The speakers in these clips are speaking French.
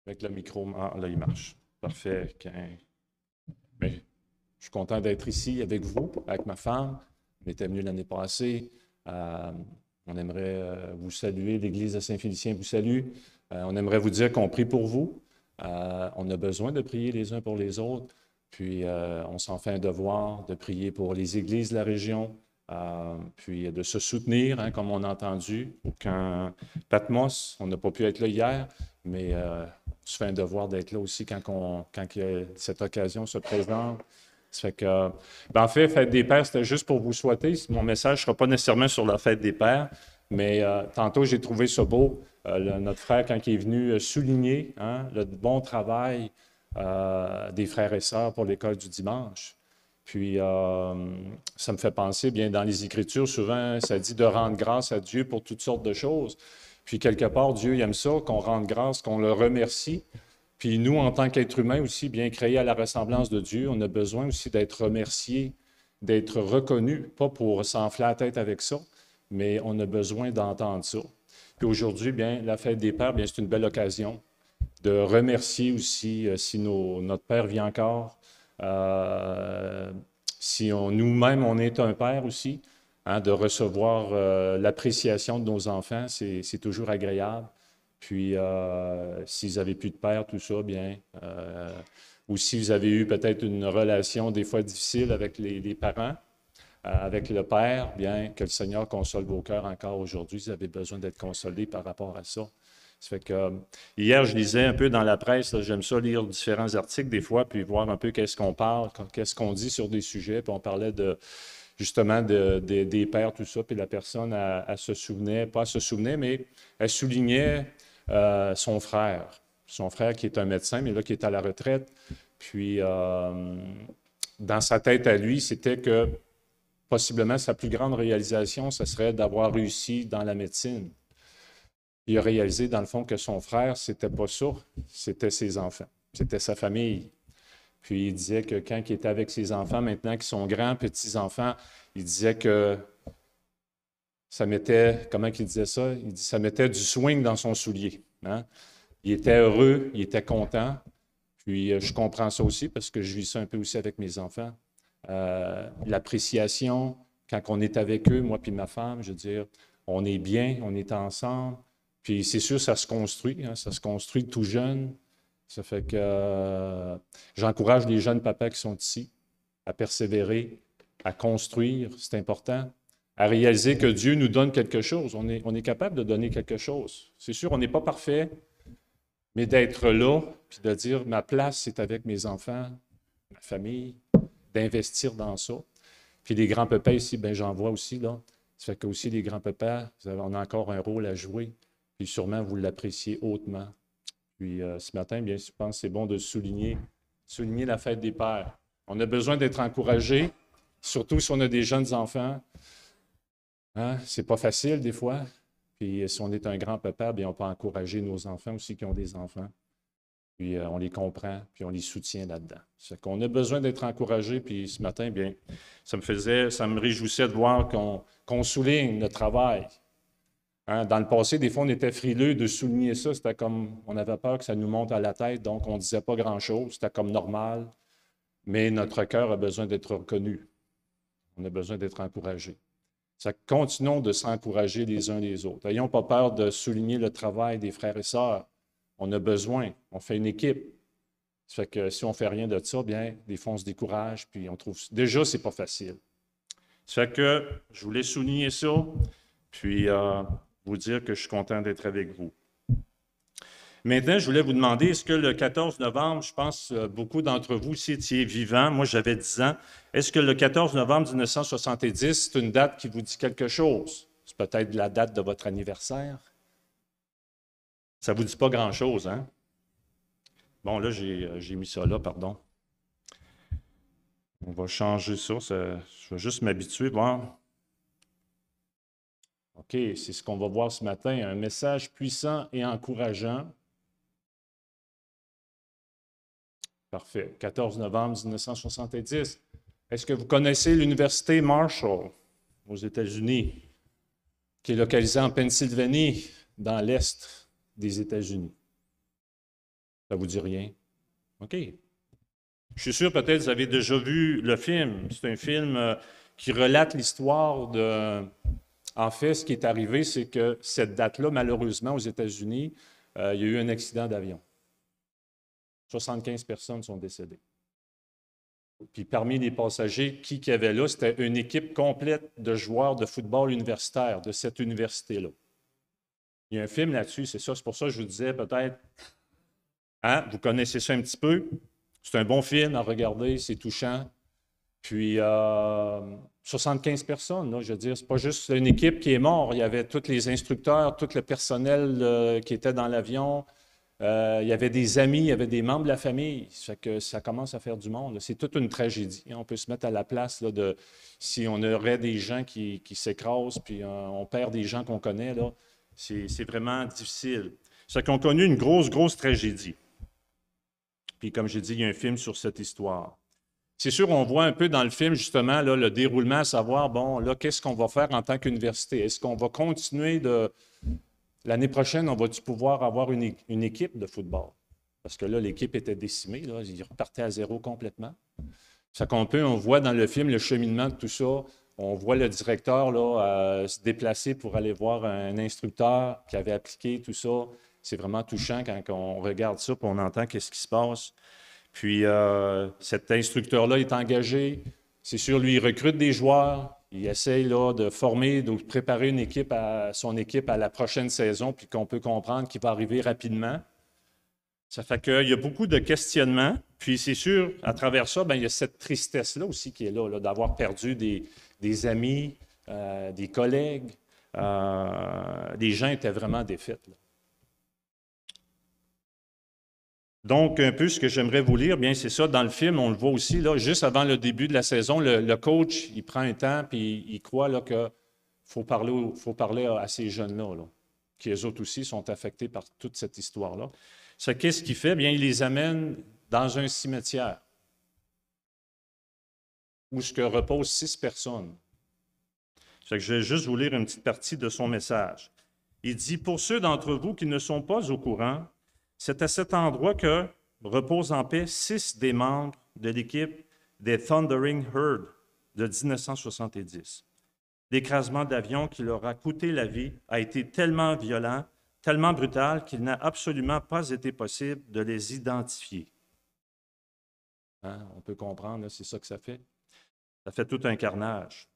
Avec le micro, ah, là, il marche. Parfait. Ben, je suis content d'être ici avec vous, avec ma femme. On était venus l'année passée. Euh, on aimerait vous saluer. L'Église de Saint-Félicien vous salue. On aimerait vous dire qu'on prie pour vous. On a besoin de prier les uns pour les autres. Puis, on s'en fait un devoir de prier pour les églises de la région, puis de se soutenir, hein, comme on a entendu. Quand Patmos, on n'a pas pu être là hier, mais on se fait un devoir d'être là aussi quand cette occasion se présente. Ça fait que, ben en fait, Fête des Pères, c'était juste pour vous souhaiter. Mon message ne sera pas nécessairement sur la Fête des Pères, mais tantôt, j'ai trouvé ça beau. Notre frère, quand il est venu souligner, hein, le bon travail des frères et sœurs pour l'école du dimanche. Puis, ça me fait penser, bien, dans les Écritures, souvent, ça dit de rendre grâce à Dieu pour toutes sortes de choses. Puis, quelque part, Dieu il aime ça, qu'on rende grâce, qu'on le remercie. Puis nous, en tant qu'êtres humains aussi, bien créés à la ressemblance de Dieu, on a besoin aussi d'être remerciés, d'être reconnus, pas pour s'enfler la tête avec ça, mais on a besoin d'entendre ça. Puis aujourd'hui, bien, la fête des pères, bien, c'est une belle occasion de remercier aussi, si notre père vit encore, si nous-mêmes, on est un père aussi, hein, de recevoir l'appréciation de nos enfants, c'est toujours agréable. Puis, s'ils n'avaient plus de père, tout ça, bien. Ou si vous avez eu peut-être une relation des fois difficile avec les parents, avec le père, bien, que le Seigneur console vos cœurs encore aujourd'hui. Vous avez besoin d'être consolés par rapport à ça. Ça fait que, hier, je lisais un peu dans la presse, j'aime ça lire différents articles des fois, puis voir un peu qu'est-ce qu'on parle, qu'est-ce qu'on dit sur des sujets. Puis on parlait justement des pères, tout ça, puis la personne, elle se souvenait, pas elle se souvenait, mais elle soulignait son frère qui est un médecin, mais là qui est à la retraite. Puis, dans sa tête à lui, c'était que possiblement sa plus grande réalisation, ce serait d'avoir réussi dans la médecine. Il a réalisé, dans le fond, que son frère, c'était pas ça, c'était ses enfants, c'était sa famille. Puis il disait que quand il était avec ses enfants, maintenant qu'ils sont grands, petits-enfants, il disait que ça mettait, comment il disait ça? Il dit ça mettait du swing dans son soulier. Hein? Il était heureux, il était content. Puis je comprends ça aussi parce que je vis ça un peu aussi avec mes enfants. L'appréciation, quand on est avec eux, moi puis ma femme, je veux dire, on est bien, on est ensemble. Puis c'est sûr, ça se construit, hein, ça se construit tout jeune. Ça fait que j'encourage les jeunes papas qui sont ici à persévérer, à construire, c'est important, à réaliser que Dieu nous donne quelque chose. On est capable de donner quelque chose. C'est sûr, on n'est pas parfait, mais d'être là, puis de dire ma place, c'est avec mes enfants, ma famille, d'investir dans ça. Puis les grands-papas ici, ben j'en vois aussi, là. Ça fait que aussi les grands-papas, on a encore un rôle à jouer. Puis sûrement, vous l'appréciez hautement. Puis ce matin, bien, je pense que c'est bon de souligner la fête des pères. On a besoin d'être encouragés, surtout si on a des jeunes enfants. Hein? C'est pas facile des fois. Puis si on est un grand-papa, bien, on peut encourager nos enfants aussi qui ont des enfants. Puis on les comprend, puis on les soutient là-dedans. C'est qu'on a besoin d'être encouragés. Puis ce matin, bien, ça me réjouissait de voir qu'on souligne le travail. Hein, dans le passé, des fois, on était frileux de souligner ça. C'était comme, on avait peur que ça nous monte à la tête, donc on ne disait pas grand-chose. C'était comme normal. Mais notre cœur a besoin d'être reconnu. On a besoin d'être encouragé. Ça, continuons de s'encourager les uns les autres. N'ayons pas peur de souligner le travail des frères et sœurs. On a besoin. On fait une équipe. Ça fait que si on ne fait rien de ça, bien, des fois, on se décourage, puis on trouve... Déjà, c'est pas facile. Ça fait que je voulais souligner ça, puis vous dire que je suis content d'être avec vous. Maintenant, je voulais vous demander, est-ce que le 14 novembre, je pense beaucoup d'entre vous, si étiez vivant, moi j'avais 10 ans, est-ce que le 14 novembre 1970, c'est une date qui vous dit quelque chose? C'est peut-être la date de votre anniversaire? Ça ne vous dit pas grand-chose, hein? Bon, là, j'ai mis ça là, pardon. On va changer ça, je vais juste m'habituer, voir. OK, c'est ce qu'on va voir ce matin, un message puissant et encourageant. Parfait. 14 novembre 1970. Est-ce que vous connaissez l'Université Marshall aux États-Unis, qui est localisée en Pennsylvanie, dans l'Est des États-Unis? Ça ne vous dit rien? OK. Je suis sûr, peut-être, vous avez déjà vu le film. C'est un film qui relate l'histoire de... En fait, ce qui est arrivé, c'est que cette date-là, malheureusement, aux États-Unis, il y a eu un accident d'avion. 75 personnes sont décédées. Puis parmi les passagers, qui y avait là, c'était une équipe complète de joueurs de football universitaire de cette université-là. Il y a un film là-dessus, c'est ça. C'est pour ça que je vous disais peut-être, hein, vous connaissez ça un petit peu. C'est un bon film à regarder, c'est touchant. Puis 75 personnes, là, je veux dire, c'est pas juste une équipe qui est morte. Il y avait tous les instructeurs, tout le personnel qui était dans l'avion. Il y avait des amis, il y avait des membres de la famille. Ça fait que ça commence à faire du monde. C'est toute une tragédie. On peut se mettre à la place là, de si on aurait des gens qui s'écrasent, puis on perd des gens qu'on connaît, là. C'est vraiment difficile. Ça fait qu'on a connu une grosse, grosse tragédie. Puis comme j'ai dit, il y a un film sur cette histoire. C'est sûr, on voit un peu dans le film, justement, là, le déroulement, à savoir, bon, là, qu'est-ce qu'on va faire en tant qu'université? Est-ce qu'on va continuer de... L'année prochaine, on va-tu pouvoir avoir une équipe de football? Parce que là, l'équipe était décimée, là, ils repartaient à zéro complètement. Ça qu'on peut, on voit dans le film le cheminement de tout ça. On voit le directeur là, se déplacer pour aller voir un instructeur qui avait appliqué tout ça. C'est vraiment touchant quand on regarde ça et on entend qu'est-ce qui se passe. Puis cet instructeur-là est engagé. C'est sûr, lui, il recrute des joueurs. Il essaye là, de former, de préparer son équipe à la prochaine saison, puis qu'on peut comprendre qu'il va arriver rapidement. Ça fait qu'il y a beaucoup de questionnements. Puis c'est sûr, à travers ça, bien, il y a cette tristesse-là aussi qui est là d'avoir perdu des amis, des collègues. Les gens étaient vraiment défaits, là. Donc, un peu ce que j'aimerais vous lire, bien, c'est ça, dans le film, on le voit aussi, là, juste avant le début de la saison, le coach, il prend un temps, puis il croit là, qu'il faut parler à ces jeunes-là, là, qui eux autres aussi sont affectés par toute cette histoire-là. Ça, qu'est-ce qu'il fait? Bien, il les amène dans un cimetière où ce que reposent 6 personnes. Ça que je vais juste vous lire une petite partie de son message. Il dit, « Pour ceux d'entre vous qui ne sont pas au courant, c'est à cet endroit que reposent en paix 6 des membres de l'équipe des Thundering Herd de 1970. L'écrasement d'avion qui leur a coûté la vie a été tellement violent, tellement brutal qu'il n'a absolument pas été possible de les identifier. » Hein? On peut comprendre, c'est ça que ça fait. Ça fait tout un carnage.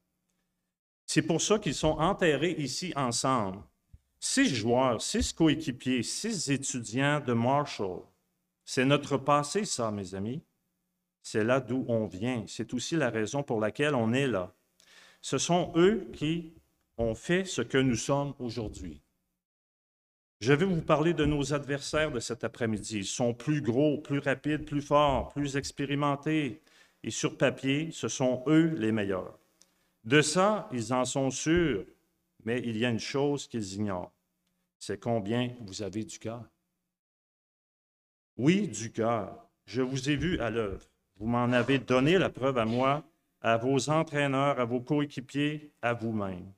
C'est pour ça qu'ils sont enterrés ici ensemble. 6 joueurs, 6 coéquipiers, 6 étudiants de Marshall. C'est notre passé, ça, mes amis. C'est là d'où on vient. C'est aussi la raison pour laquelle on est là. Ce sont eux qui ont fait ce que nous sommes aujourd'hui. Je vais vous parler de nos adversaires de cet après-midi. Ils sont plus gros, plus rapides, plus forts, plus expérimentés. Et sur papier, ce sont eux les meilleurs. De ça, ils en sont sûrs. Mais il y a une chose qu'ils ignorent. C'est combien vous avez du cœur. Oui, du cœur. Je vous ai vu à l'œuvre. Vous m'en avez donné la preuve à moi, à vos entraîneurs, à vos coéquipiers, à vous-même.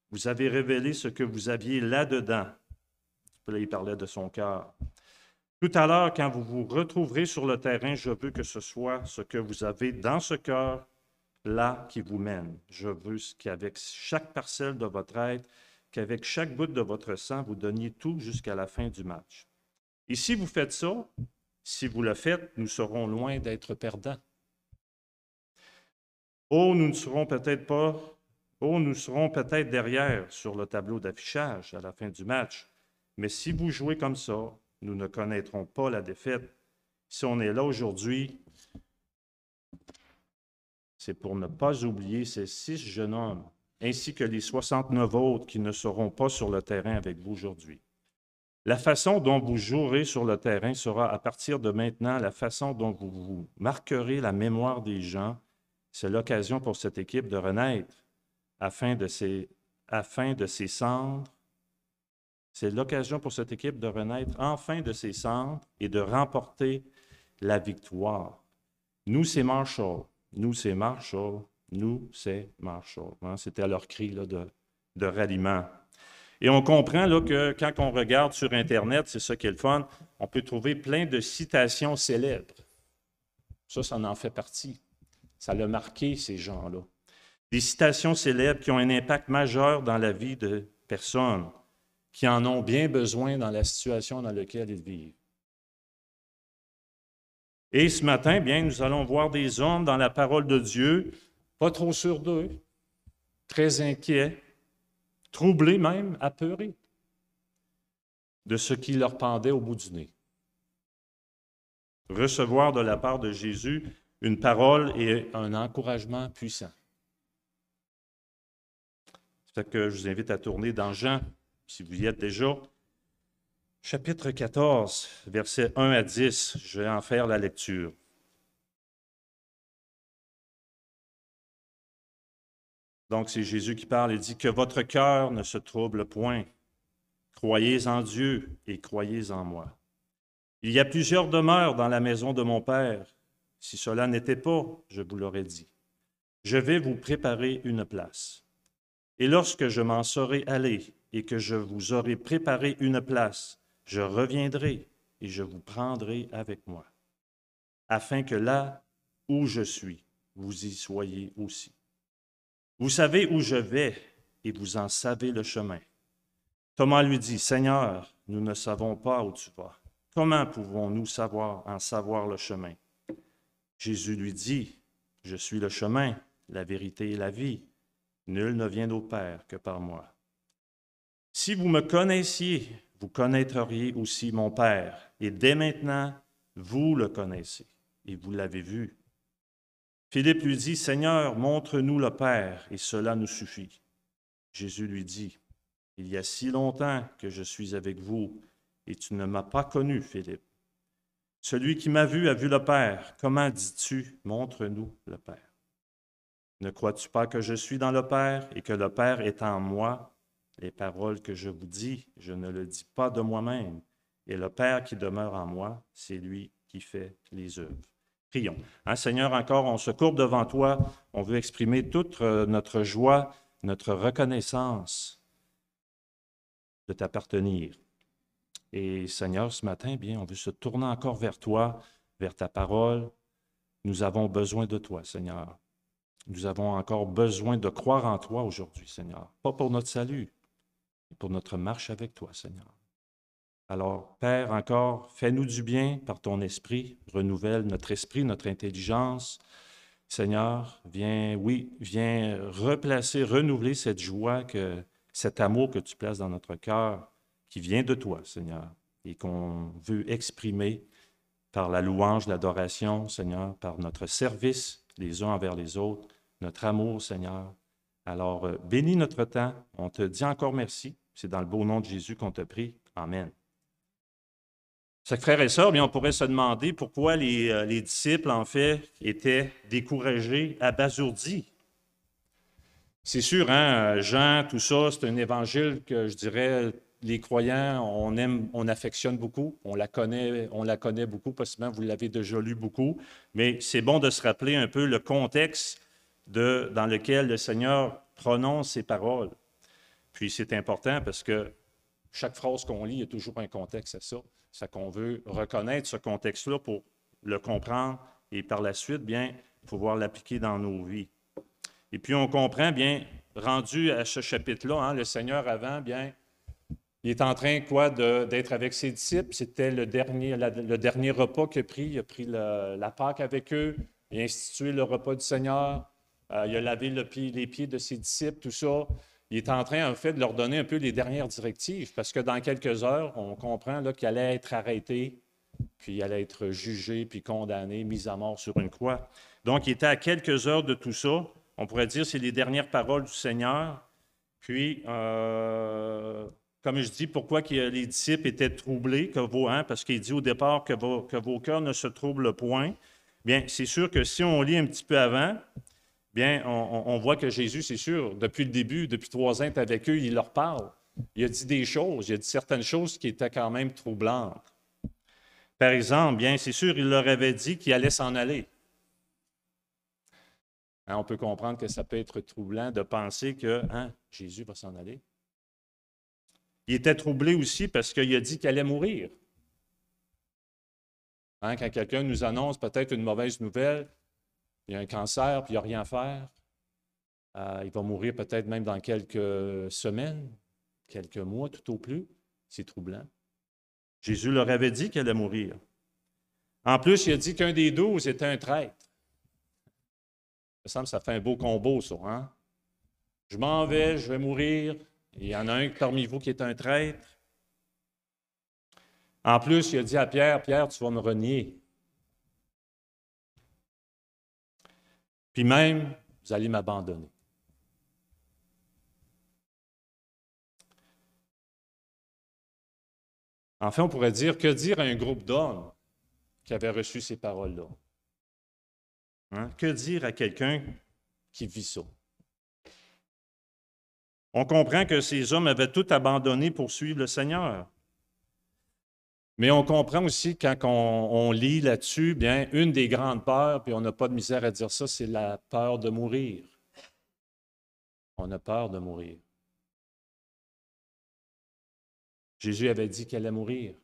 Vous avez révélé ce que vous aviez là-dedans. Là, il parlait de son cœur. Tout à l'heure, quand vous vous retrouverez sur le terrain, je veux que ce soit ce que vous avez dans ce cœur-là qui vous mène. Je veux qu'avec chaque parcelle de votre être, qu'avec chaque goutte de votre sang, vous donniez tout jusqu'à la fin du match. Et si vous faites ça, si vous le faites, nous serons loin d'être perdants. Oh, nous ne serons peut-être pas, oh, nous serons peut-être derrière sur le tableau d'affichage à la fin du match. Mais si vous jouez comme ça, nous ne connaîtrons pas la défaite. Si on est là aujourd'hui, c'est pour ne pas oublier ces 6 jeunes hommes, ainsi que les 69 autres qui ne seront pas sur le terrain avec vous aujourd'hui. La façon dont vous jouerez sur le terrain sera à partir de maintenant la façon dont vous vous marquerez la mémoire des gens. C'est l'occasion pour cette équipe de renaître afin de ses cendres. C'est l'occasion pour cette équipe de renaître enfin de ses cendres et de remporter la victoire. Nous, c'est Marshall. Nous, c'est Marshall. Nous, c'est Marshall. Hein? C'était leur cri là, de ralliement. Et on comprend là, que quand on regarde sur Internet, c'est ça qui est le fun, on peut trouver plein de citations célèbres. Ça en fait partie. Ça l'a marqué, ces gens-là. Des citations célèbres qui ont un impact majeur dans la vie de personnes qui en ont bien besoin dans la situation dans laquelle ils vivent. Et ce matin, bien, nous allons voir des hommes dans la parole de Dieu, pas trop sûrs d'eux, très inquiets, troublés même, apeurés de ce qui leur pendait au bout du nez. Recevoir de la part de Jésus une parole et un encouragement puissant. C'est fait que je vous invite à tourner dans Jean, si vous y êtes déjà. Chapitre 14, versets 1 à 10. Je vais en faire la lecture. Donc, c'est Jésus qui parle et dit « Que votre cœur ne se trouble point. Croyez en Dieu et croyez en moi. Il y a plusieurs demeures dans la maison de mon Père. Si cela n'était pas, je vous l'aurais dit. Je vais vous préparer une place. Et lorsque je m'en serai allé et que je vous aurai préparé une place, je reviendrai et je vous prendrai avec moi, afin que là où je suis, vous y soyez aussi. Vous savez où je vais et vous en savez le chemin. » Thomas lui dit, « Seigneur, nous ne savons pas où tu vas. Comment pouvons-nous en savoir le chemin? » Jésus lui dit, « Je suis le chemin, la vérité et la vie. Nul ne vient au Père que par moi. Si vous me connaissiez, vous connaîtriez aussi mon Père. Et dès maintenant, vous le connaissez et vous l'avez vu. » Philippe lui dit, « Seigneur, montre-nous le Père, et cela nous suffit. » Jésus lui dit, « Il y a si longtemps que je suis avec vous, et tu ne m'as pas connu, Philippe. Celui qui m'a vu a vu le Père. Comment dis-tu, montre-nous le Père? Ne crois-tu pas que je suis dans le Père et que le Père est en moi? Les paroles que je vous dis, je ne le dis pas de moi-même. Et le Père qui demeure en moi, c'est lui qui fait les œuvres. » Prions. Hein, Seigneur, encore, on se courbe devant toi. On veut exprimer toute notre joie, notre reconnaissance de t'appartenir. Et Seigneur, ce matin, bien, on veut se tourner encore vers toi, vers ta parole. Nous avons besoin de toi, Seigneur. Nous avons encore besoin de croire en toi aujourd'hui, Seigneur. Pas pour notre salut, mais pour notre marche avec toi, Seigneur. Alors, Père, encore, fais-nous du bien par ton esprit. Renouvelle notre esprit, notre intelligence. Seigneur, viens replacer, renouveler cette joie, cet amour que tu places dans notre cœur, qui vient de toi, Seigneur, et qu'on veut exprimer par la louange, l'adoration, Seigneur, par notre service les uns envers les autres, notre amour, Seigneur. Alors, bénis notre temps. On te dit encore merci. C'est dans le beau nom de Jésus qu'on te prie. Amen. Chers frères et sœurs, bien, on pourrait se demander pourquoi les disciples, en fait, étaient découragés, abasourdis. C'est sûr, hein, Jean, tout ça, c'est un évangile que je dirais, les croyants, on aime, on affectionne beaucoup, on la connaît beaucoup, possiblement vous l'avez déjà lu beaucoup, mais c'est bon de se rappeler un peu le contexte dans lequel le Seigneur prononce ses paroles. Puis c'est important parce que chaque phrase qu'on lit, il y a toujours un contexte à ça. C'est qu'on veut reconnaître ce contexte-là pour le comprendre et par la suite, bien, pouvoir l'appliquer dans nos vies. Et puis on comprend, bien, rendu à ce chapitre-là, hein, le Seigneur avant, bien, il est en train, d'être avec ses disciples. C'était le dernier repas qu'il a pris. Il a pris la Pâque avec eux. Il a institué le repas du Seigneur. Il a lavé les pieds de ses disciples, tout ça. Il est en train, en fait, de leur donner un peu les dernières directives, parce que dans quelques heures, on comprend là, qu'il allait être arrêté, puis il allait être jugé, puis condamné, mis à mort sur une croix. Donc, il était à quelques heures de tout ça. On pourrait dire que c'est les dernières paroles du Seigneur. Puis, comme je dis, pourquoi les disciples étaient troublés, parce qu'il dit au départ que vos cœurs ne se troublent point. Bien, c'est sûr que si on lit un petit peu avant, bien, on voit que Jésus, c'est sûr, depuis le début, depuis 3 ans, est avec eux, il leur parle. Il a dit des choses, il a dit certaines choses qui étaient quand même troublantes. Par exemple, bien, c'est sûr, il leur avait dit qu'il allait s'en aller. Hein, on peut comprendre que ça peut être troublant de penser que Jésus va s'en aller. Il était troublé aussi parce qu'il a dit qu'il allait mourir. Hein, quand quelqu'un nous annonce peut-être une mauvaise nouvelle, il y a un cancer, puis il n'y a rien à faire, il va mourir peut-être même dans quelques semaines, quelques mois tout au plus, c'est troublant. Jésus leur avait dit qu'il allait mourir. En plus, il a dit qu'un des 12 était un traître. Il me semble que ça fait un beau combo, ça. Hein? Je m'en vais, je vais mourir. Il y en a un parmi vous qui est un traître. En plus, il a dit à Pierre, Pierre, tu vas me renier. Puis même, vous allez m'abandonner. Enfin, on pourrait dire, que dire à un groupe d'hommes qui avait reçu ces paroles-là? Hein? Que dire à quelqu'un qui vit ça? On comprend que ces hommes avaient tout abandonné pour suivre le Seigneur. Mais on comprend aussi, quand on lit là-dessus, bien, une des grandes peurs, puis on n'a pas de misère à dire ça, c'est la peur de mourir. On a peur de mourir. Jésus avait dit qu'elle allait mourir.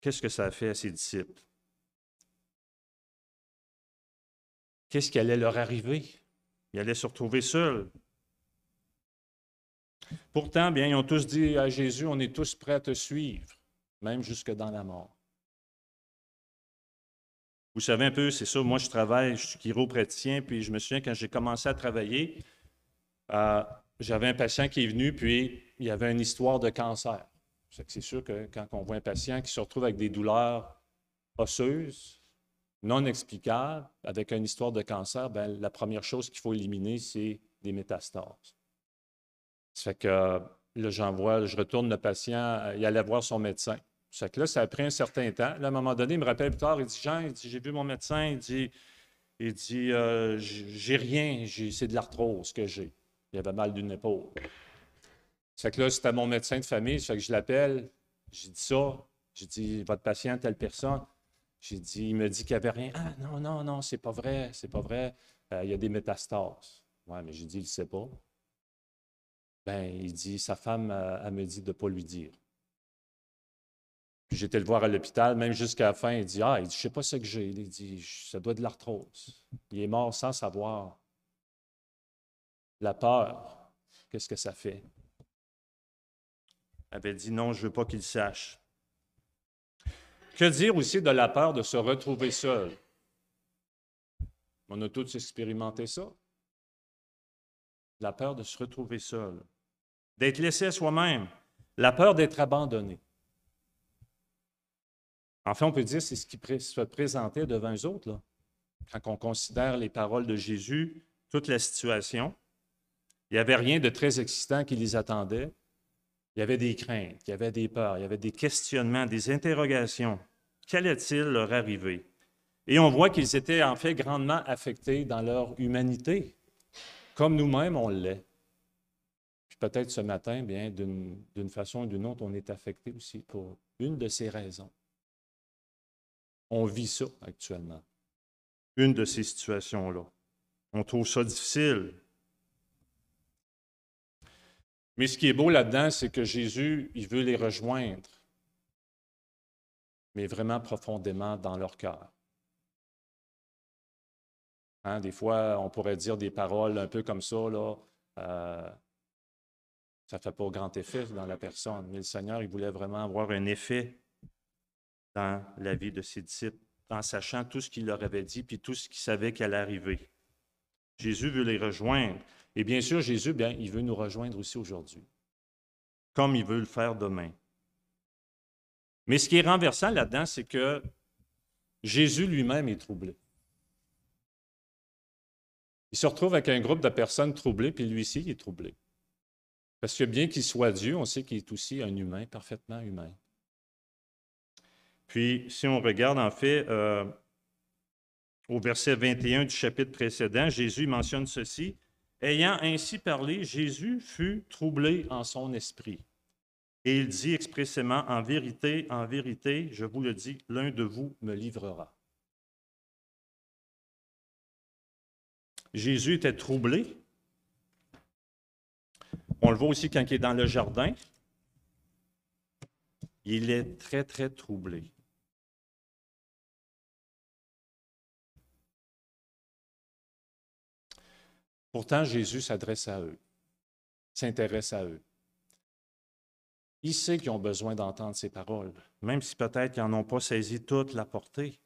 Qu'est-ce que ça a fait à ses disciples? Qu'est-ce qui allait leur arriver? Ils allaient se retrouver seuls. Pourtant, bien, ils ont tous dit à Jésus, on est tous prêts à te suivre, même jusque dans la mort. Vous savez un peu, c'est ça, moi je travaille, je suis chiropraticien, puis je me souviens quand j'ai commencé à travailler, j'avais un patient qui est venu, puis il y avait une histoire de cancer. C'est sûr que quand on voit un patient qui se retrouve avec des douleurs osseuses, non explicables, avec une histoire de cancer, bien, la première chose qu'il faut éliminer, c'est des métastases. Ça fait que là, je retourne le patient, il allait voir son médecin. Ça fait que là, ça a pris un certain temps. Là, à un moment donné, il me rappelle plus tard, il dit, Jean, il dit, j'ai vu mon médecin, il dit j'ai rien, c'est de l'arthrose que j'ai. Il avait mal d'une épaule. Ça fait que là, c'était mon médecin de famille, ça fait que je l'appelle, j'ai dit ça, j'ai dit, votre patient, telle personne. J'ai dit, il me dit qu'il n'y avait rien. Ah, non, non, non, c'est pas vrai, c'est pas vrai. Il y a des métastases. Ouais, mais j'ai dit, il ne sait pas. Ben, il dit, sa femme, elle me dit de ne pas lui dire. Puis j'étais le voir à l'hôpital, même jusqu'à la fin, il dit, je ne sais pas ce que j'ai. Il dit, ça doit être de l'arthrose. Il est mort sans savoir. La peur, qu'est-ce que ça fait? Il avait dit, non, je ne veux pas qu'il sache. Que dire aussi de la peur de se retrouver seul? On a tous expérimenté ça. La peur de se retrouver seul, d'être laissé à soi-même, la peur d'être abandonné. Enfin, on peut dire que c'est ce qui se présentait devant eux autres, là. Quand on considère les paroles de Jésus, toute la situation, il n'y avait rien de très excitant qui les attendait. Il y avait des craintes, il y avait des peurs, il y avait des questionnements, des interrogations. Qu'allait-il leur arriver? Et on voit qu'ils étaient en fait grandement affectés dans leur humanité, comme nous-mêmes on l'est. Puis peut-être ce matin, bien, d'une façon ou d'une autre, on est affecté aussi pour une de ces raisons. On vit ça actuellement. Une de ces situations-là. On trouve ça difficile. Mais ce qui est beau là-dedans, c'est que Jésus, il veut les rejoindre, mais vraiment profondément dans leur cœur. Hein, des fois, on pourrait dire des paroles un peu comme ça, là. Ça ne fait pas grand effet dans la personne, mais le Seigneur, il voulait vraiment avoir un effet dans la vie de ses disciples, en sachant tout ce qu'il leur avait dit, puis tout ce qu'il savait qu'elle allait arriver. Jésus veut les rejoindre. Et bien sûr, Jésus, bien, il veut nous rejoindre aussi aujourd'hui, comme il veut le faire demain. Mais ce qui est renversant là-dedans, c'est que Jésus lui-même est troublé. Il se retrouve avec un groupe de personnes troublées, puis lui-ci, il est troublé. Parce que bien qu'il soit Dieu, on sait qu'il est aussi un humain, parfaitement humain. Puis, si on regarde en fait au verset 21 du chapitre précédent, Jésus mentionne ceci. Ayant ainsi parlé, Jésus fut troublé en son esprit. Et il dit expressément, en vérité, je vous le dis, l'un de vous me livrera. Jésus était troublé. On le voit aussi quand il est dans le jardin. Il est très, très troublé. Pourtant, Jésus s'adresse à eux, s'intéresse à eux. Il sait qu'ils ont besoin d'entendre ces paroles. Même si peut-être qu'ils n'en ont pas saisi toute la portée.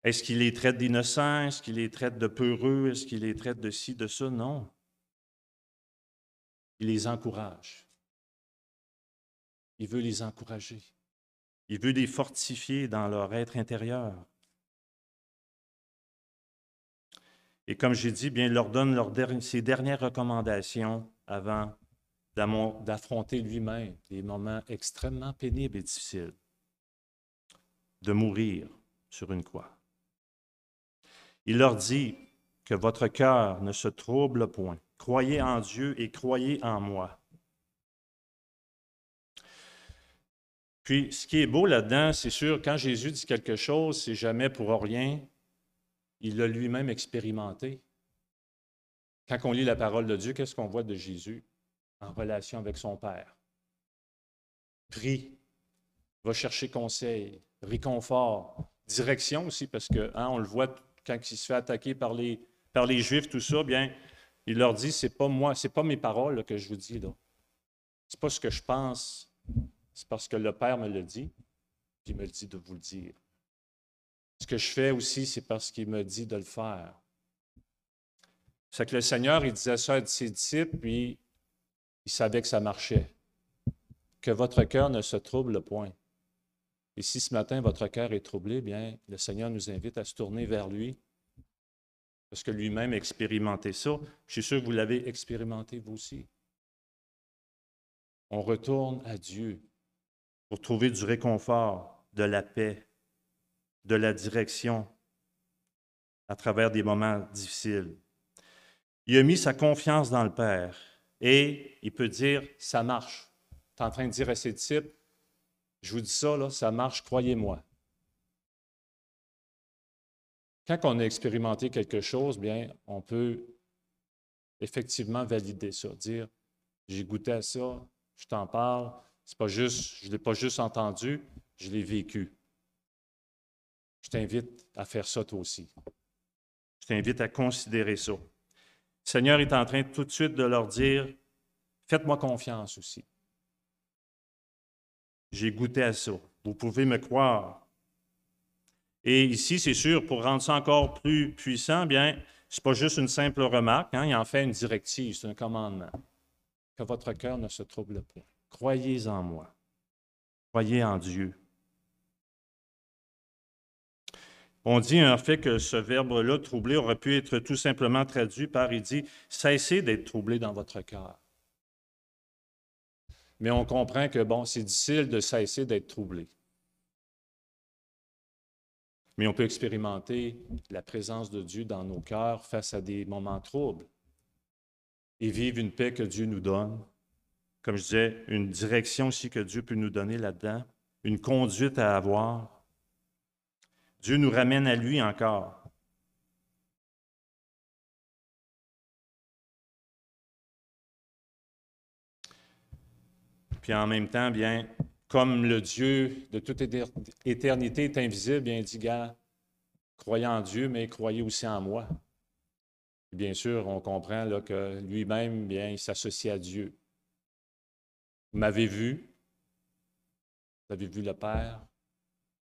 Est-ce qu'il les traite d'innocents? Est-ce qu'il les traite de peureux? Est-ce qu'il les traite de ci, de ça? Non. Il les encourage. Il veut les encourager. Il veut les fortifier dans leur être intérieur. Et comme j'ai dit, bien, il leur donne ses dernières recommandations avant d'affronter lui-même des moments extrêmement pénibles et difficiles. De mourir sur une croix. Il leur dit que votre cœur ne se trouble point. Croyez en Dieu et croyez en moi. Puis, ce qui est beau là-dedans, c'est sûr, quand Jésus dit quelque chose, c'est jamais pour rien. Il l'a lui-même expérimenté. Quand on lit la parole de Dieu, qu'est-ce qu'on voit de Jésus en relation avec son Père? Prie, va chercher conseil, réconfort, direction aussi, parce que on le voit quand il se fait attaquer par les Juifs, tout ça, bien, il leur dit, c'est pas moi, c'est pas mes paroles là, que je vous dis là. C'est pas ce que je pense, c'est parce que le Père me le dit, puis il me le dit de vous le dire. Ce que je fais aussi, c'est parce qu'il me dit de le faire. C'est que le Seigneur, il disait ça à ses disciples, puis il savait que ça marchait. Que votre cœur ne se trouble point. Et si ce matin, votre cœur est troublé, bien, le Seigneur nous invite à se tourner vers lui, parce que lui-même a expérimenté ça. Je suis sûr que vous l'avez expérimenté vous aussi. On retourne à Dieu pour trouver du réconfort, de la paix, de la direction à travers des moments difficiles. Il a mis sa confiance dans le Père et il peut dire, ça marche. Tu es en train de dire à ses disciples, je vous dis ça, là, ça marche, croyez-moi. Quand on a expérimenté quelque chose, bien, on peut effectivement valider ça, dire, j'ai goûté à ça, je t'en parle, c'est pas juste, je ne l'ai pas juste entendu, je l'ai vécu. Je t'invite à faire ça toi aussi. Je t'invite à considérer ça. Le Seigneur est en train tout de suite de leur dire, faites-moi confiance aussi. J'ai goûté à ça. Vous pouvez me croire. Et ici, c'est sûr, pour rendre ça encore plus puissant, bien, ce n'est pas juste une simple remarque, il en fait une directive, c'est un commandement. Que votre cœur ne se trouble point. Croyez en moi. Croyez en Dieu. On dit en fait que ce verbe-là, troubler, aurait pu être tout simplement traduit par, il dit, cessez d'être troublé dans votre cœur. Mais on comprend que, bon, c'est difficile de cesser d'être troublé. Mais on peut expérimenter la présence de Dieu dans nos cœurs face à des moments troubles et vivre une paix que Dieu nous donne. Comme je disais, une direction aussi que Dieu peut nous donner là-dedans, une conduite à avoir. Dieu nous ramène à lui encore. Puis en même temps, bien, comme le Dieu de toute éternité est invisible, bien, il dit, gars, croyez en Dieu, mais croyez aussi en moi. Et bien sûr, on comprend là, que lui-même, bien, il s'associe à Dieu. Vous m'avez vu, vous avez vu le Père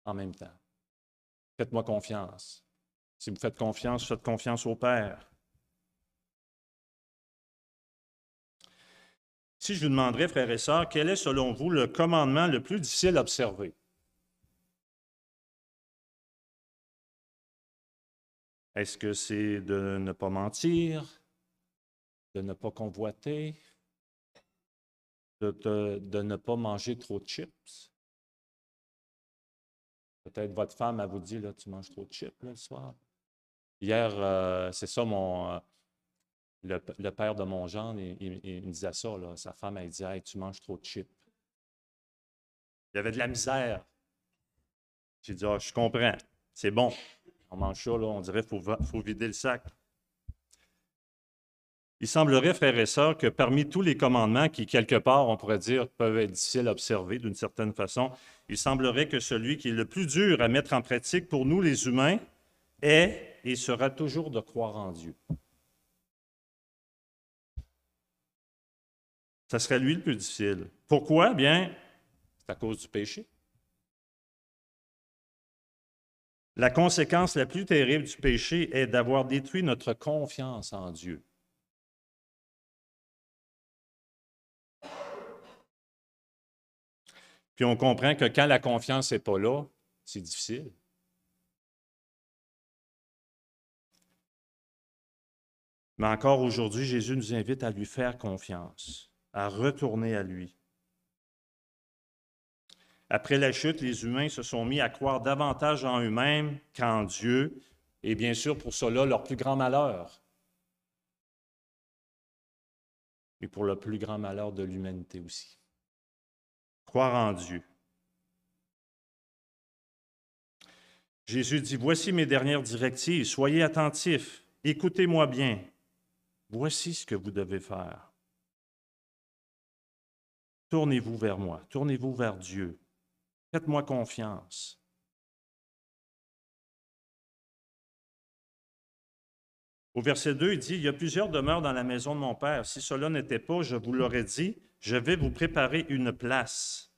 en même temps. Faites-moi confiance. Si vous faites confiance au Père. Si je vous demanderais, frères et sœurs, quel est selon vous le commandement le plus difficile à observer? Est-ce que c'est de ne pas mentir, de ne pas convoiter, de ne pas manger trop de chips? Peut-être votre femme, elle vous dit, là, tu manges trop de chips là, le soir. Hier, c'est ça, le père de mon gendre, il me disait ça, là, sa femme, elle disait, hey, tu manges trop de chips. Il y avait de la misère. J'ai dit, je comprends, c'est bon. On mange ça, là, on dirait qu'il faut vider le sac. Il semblerait, frères et sœurs, que parmi tous les commandements qui, quelque part, on pourrait dire, peuvent être difficiles à observer d'une certaine façon, il semblerait que celui qui est le plus dur à mettre en pratique pour nous, les humains, est et sera toujours de croire en Dieu. Ça serait lui le plus difficile. Pourquoi? Bien, C'est à cause du péché. la conséquence la plus terrible du péché est d'avoir détruit notre confiance en Dieu. Puis on comprend que quand la confiance n'est pas là, c'est difficile. Mais encore aujourd'hui, Jésus nous invite à lui faire confiance, à retourner à lui. Après la chute, les humains se sont mis à croire davantage en eux-mêmes qu'en Dieu. Et bien sûr, pour cela, leur plus grand malheur. Et pour le plus grand malheur de l'humanité aussi. Croire en Dieu. Jésus dit, « Voici mes dernières directives, soyez attentifs, écoutez-moi bien. Voici ce que vous devez faire. Tournez-vous vers moi, tournez-vous vers Dieu. Faites-moi confiance. » Au verset 2, il dit, « Il y a plusieurs demeures dans la maison de mon Père. Si cela n'était pas, je vous l'aurais dit, je vais vous préparer une place. »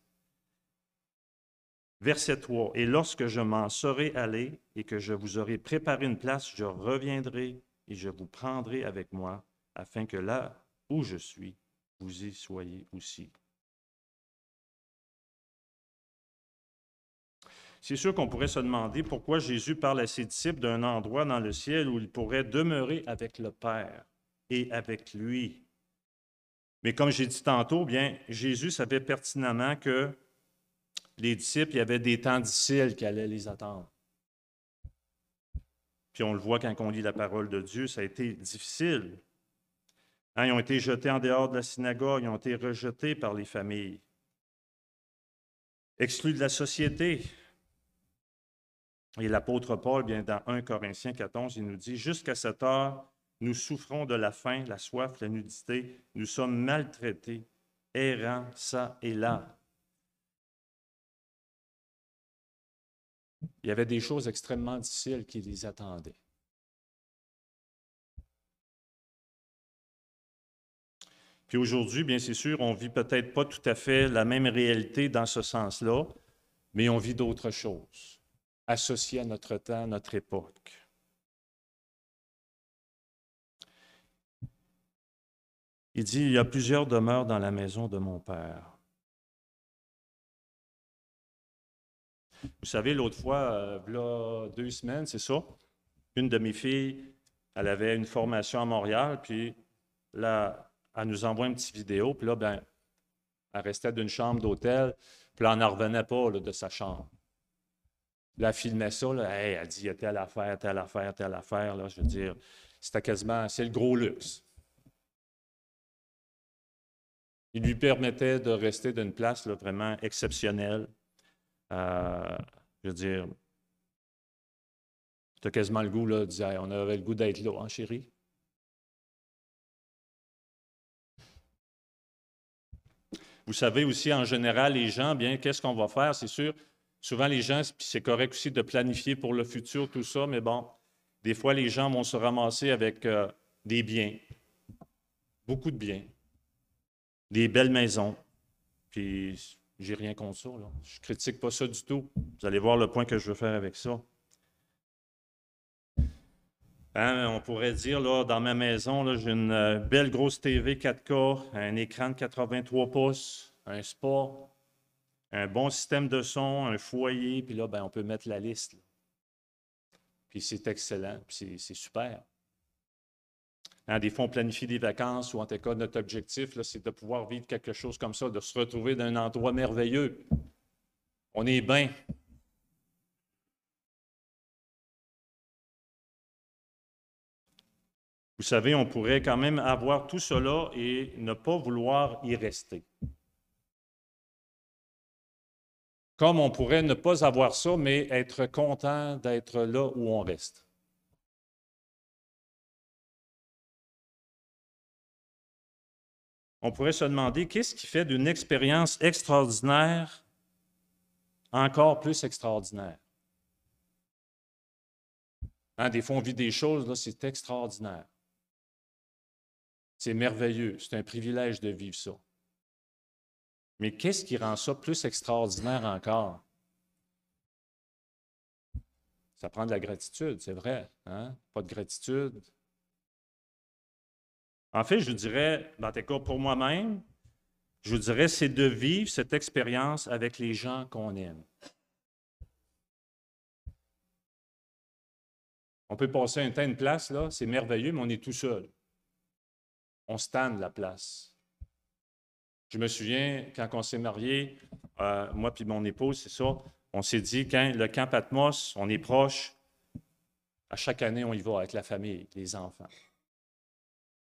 Verset 3, « Et lorsque je m'en serai allé et que je vous aurai préparé une place, je reviendrai et je vous prendrai avec moi, afin que là où je suis, vous y soyez aussi. » C'est sûr qu'on pourrait se demander pourquoi Jésus parle à ses disciples d'un endroit dans le ciel où il pourrait demeurer avec le Père et avec lui. Mais comme j'ai dit tantôt, bien, Jésus savait pertinemment que les disciples, il y avait des temps difficiles qui allaient les attendre. Puis on le voit quand on lit la parole de Dieu, ça a été difficile. Hein, ils ont été jetés en dehors de la synagogue, ils ont été rejetés par les familles, exclus de la société. Et l'apôtre Paul, bien, dans 1 Corinthiens 14, il nous dit, « Jusqu'à cette heure, nous souffrons de la faim, la soif, la nudité, nous sommes maltraités, errants ça et là. » Il y avait des choses extrêmement difficiles qui les attendaient. Puis aujourd'hui, bien c'est sûr, on ne vit peut-être pas tout à fait la même réalité dans ce sens-là, mais on vit d'autres choses, associées à notre temps, à notre époque. Il dit, « Il y a plusieurs demeures dans la maison de mon Père. » Vous savez, l'autre fois, il y a 2 semaines, c'est ça, une de mes filles, elle avait une formation à Montréal, puis là, elle nous envoie une petite vidéo, puis là, ben, elle restait d'une chambre d'hôtel, puis là, elle n'en revenait pas là, de sa chambre. Là, elle filmait ça, là, hey, elle dit, il y a telle affaire, telle affaire, telle affaire, là, je veux dire, c'était quasiment, c'est le gros luxe. Il lui permettait de rester d'une place là, vraiment exceptionnelle. Je veux dire, tu as quasiment le goût là, de dire, hey, on avait le goût d'être là, hein, chérie? Vous savez aussi, en général, les gens, bien, qu'est-ce qu'on va faire? C'est sûr, souvent les gens, puis c'est correct aussi de planifier pour le futur, tout ça, mais bon, des fois, les gens vont se ramasser avec des biens, beaucoup de biens, des belles maisons, puis j'ai rien contre ça, là. Je ne critique pas ça du tout. Vous allez voir le point que je veux faire avec ça. Hein, on pourrait dire, là, dans ma maison, là, j'ai une belle grosse TV 4K, un écran de 83 pouces, un spa, un bon système de son, un foyer, puis là, ben, on peut mettre la liste. Là. Puis c'est excellent, puis c'est super. Hein, des fois, on planifie des vacances, ou en tout cas, notre objectif, là, c'est de pouvoir vivre quelque chose comme ça, de se retrouver dans un endroit merveilleux. On est bien. Vous savez, on pourrait quand même avoir tout cela et ne pas vouloir y rester. Comme on pourrait ne pas avoir ça, mais être content d'être là où on reste. on pourrait se demander qu'est-ce qui fait d'une expérience extraordinaire encore plus extraordinaire. Hein, des fois, on vit des choses, là, c'est extraordinaire. C'est merveilleux, c'est un privilège de vivre ça. Mais qu'est-ce qui rend ça plus extraordinaire encore? Ça prend de la gratitude, c'est vrai. Hein? Pas de gratitude. En fait, je dirais, dans tes cas, pour moi-même, je dirais, c'est de vivre cette expérience avec les gens qu'on aime. On peut passer un temps à une place, là, c'est merveilleux, mais on est tout seul. On se tanne de la place. Je me souviens, quand on s'est mariés, moi puis mon épouse, c'est ça, on s'est dit, quand le camp Patmos, on est proche, à chaque année, on y va avec la famille, les enfants.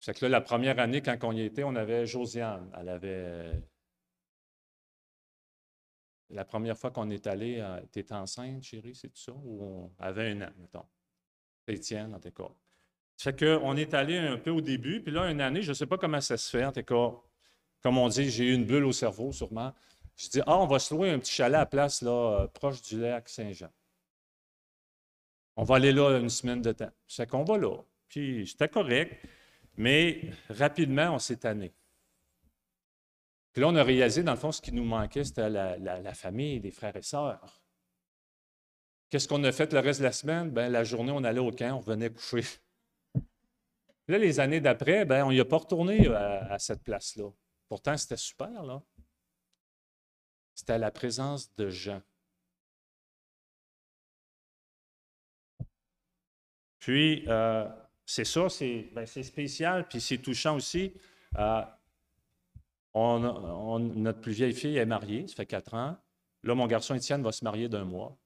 C'est que là, la première année, quand on y était, on avait Josiane. Elle avait... La première fois qu'on est allé, tu étais enceinte, chérie, c'est tout ça? Ou on avait un an, mettons. Étienne, en tout cas. Ça fait qu'on est allé un peu au début, puis là, une année, je ne sais pas comment ça se fait, en tout cas. Comme on dit, j'ai eu une bulle au cerveau, sûrement. Je dis, on va se louer un petit chalet à la place, là, proche du lac Saint-Jean. On va aller là une semaine de temps. C'est qu'on va là. Puis c'était correct, mais rapidement, on s'est tanné. Puis là, on a réalisé, dans le fond, ce qui nous manquait, c'était la famille, les frères et sœurs. Qu'est-ce qu'on a fait le reste de la semaine? Bien, la journée, on allait au camp, on revenait coucher. Puis là, les années d'après, bien, on n'y a pas retourné à cette place-là. Pourtant, c'était super, là. C'était la présence de gens. Puis, c'est ça, c'est spécial, puis c'est touchant aussi. Notre plus vieille fille est mariée, ça fait 4 ans. Là, mon garçon Étienne va se marier d'un mois.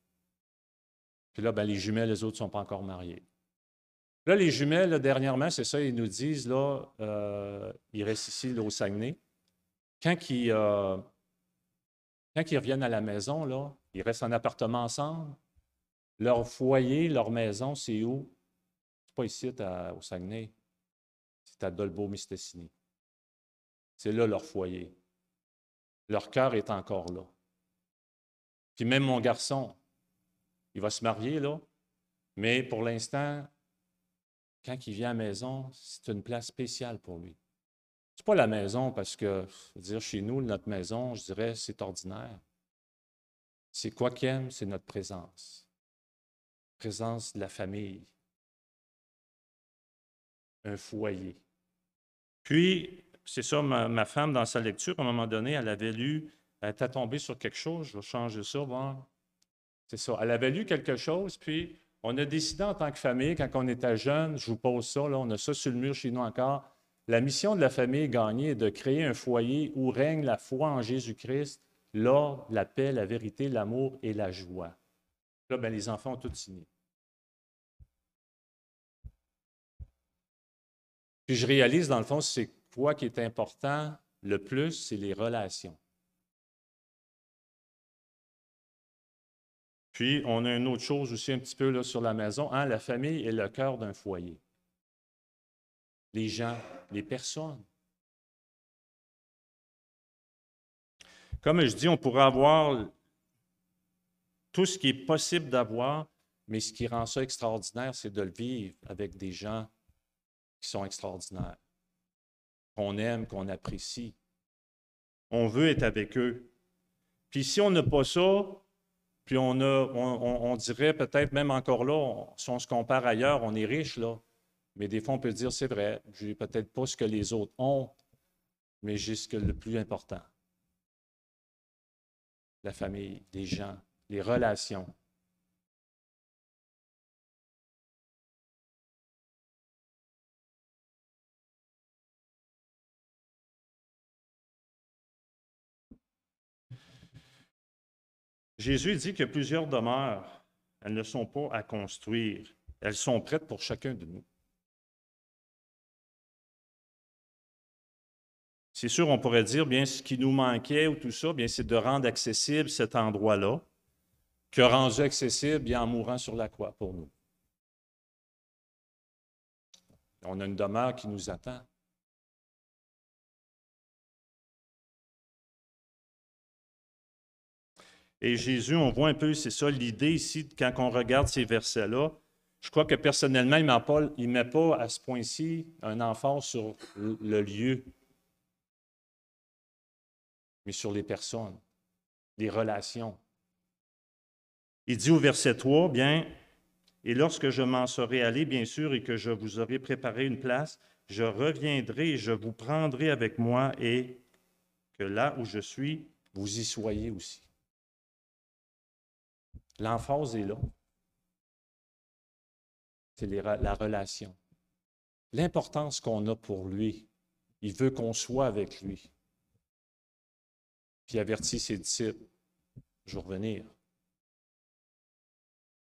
Puis là, ben, les jumelles, les autres ne sont pas encore mariés. Là, les jumelles, là, dernièrement, c'est ça, ils nous disent, là, ils restent ici, là, au Saguenay. Quand ils reviennent à la maison, là, ils restent en appartement ensemble. Leur foyer, leur maison, c'est où? C'est pas ici, au Saguenay. C'est à Dolbeau-Mistassini. C'est là leur foyer. Leur cœur est encore là. Puis même mon garçon, il va se marier, là, mais pour l'instant, quand il vient à la maison, c'est une place spéciale pour lui. C'est pas la maison parce que, je veux dire, chez nous, notre maison, je dirais, c'est ordinaire. C'est quoi qu'il aime, c'est notre présence. Présence de la famille. Un foyer. Puis, c'est ça, ma femme, dans sa lecture, à un moment donné, elle avait lu, elle était tombée sur quelque chose, je vais changer ça, voir. C'est ça. Elle avait lu quelque chose, puis on a décidé en tant que famille, quand on était jeune, je vous pose ça, là, on a ça sur le mur chez nous encore, la mission de la famille gagnée est de créer un foyer où règne la foi en Jésus-Christ, l'ordre, la paix, la vérité, l'amour et la joie. Là, bien, les enfants ont tout signé. Puis je réalise, dans le fond, c'est quoi qui est important le plus, c'est les relations. Puis, on a une autre chose aussi un petit peu là, sur la maison. Hein, la famille est le cœur d'un foyer. Les gens, les personnes. Comme je dis, on pourrait avoir tout ce qui est possible d'avoir, mais ce qui rend ça extraordinaire, c'est de le vivre avec des gens qui sont extraordinaires, qu'on aime, qu'on apprécie. On veut être avec eux. Puis si on n'a pas ça, puis on dirait peut-être même encore là, si on se compare ailleurs, on est riche, là. Mais des fois, on peut dire, c'est vrai, je n'ai peut-être pas ce que les autres ont, mais j'ai ce que le plus important. La famille, les gens, les relations. Jésus dit qu'il y a plusieurs demeures. Elles ne sont pas à construire. Elles sont prêtes pour chacun de nous. C'est sûr, on pourrait dire, bien, ce qui nous manquait ou tout ça, bien, c'est de rendre accessible cet endroit-là. Qui a rendu accessible bien en mourant sur la croix pour nous. On a une demeure qui nous attend. Et Jésus, on voit un peu, c'est ça l'idée ici, quand on regarde ces versets-là. Je crois que personnellement, il ne met pas à ce point-ci un emphase sur le lieu, mais sur les personnes, les relations. Il dit au verset 3, bien, « Et lorsque je m'en serai allé, bien sûr, et que je vous aurai préparé une place, je reviendrai et je vous prendrai avec moi, et que là où je suis, vous y soyez aussi. » L'emphase est là. C'est la relation. L'importance qu'on a pour lui. Il veut qu'on soit avec lui. Puis il avertit ses disciples, je vais revenir.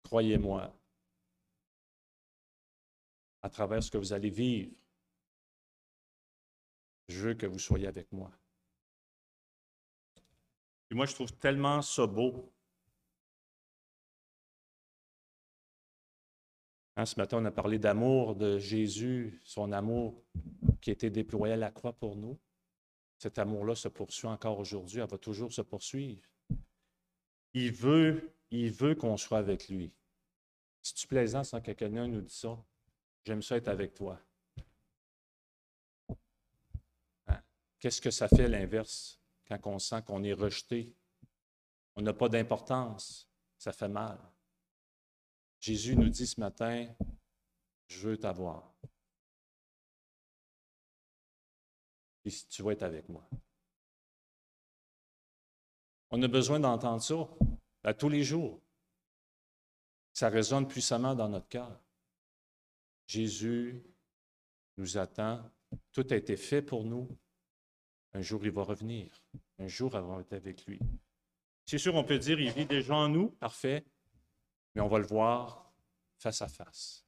Croyez-moi, à travers ce que vous allez vivre, je veux que vous soyez avec moi. Et moi, je trouve tellement ça beau. Ce matin, on a parlé d'amour de Jésus, son amour qui a été déployé à la croix pour nous. Cet amour-là se poursuit encore aujourd'hui, elle va toujours se poursuivre. Il veut qu'on soit avec lui. C'est-tu plaisant sans que quelqu'un nous dise ça? J'aime ça être avec toi. Hein? Qu'est-ce que ça fait l'inverse quand on sent qu'on est rejeté? On n'a pas d'importance. Ça fait mal. Jésus nous dit ce matin, je veux t'avoir. Et si tu vas être avec moi. On a besoin d'entendre ça à tous les jours. Ça résonne puissamment dans notre cœur. Jésus nous attend. Tout a été fait pour nous. Un jour, il va revenir. Un jour, elle va être avec lui. C'est sûr, on peut dire, il vit déjà en nous, parfait, mais on va le voir face à face.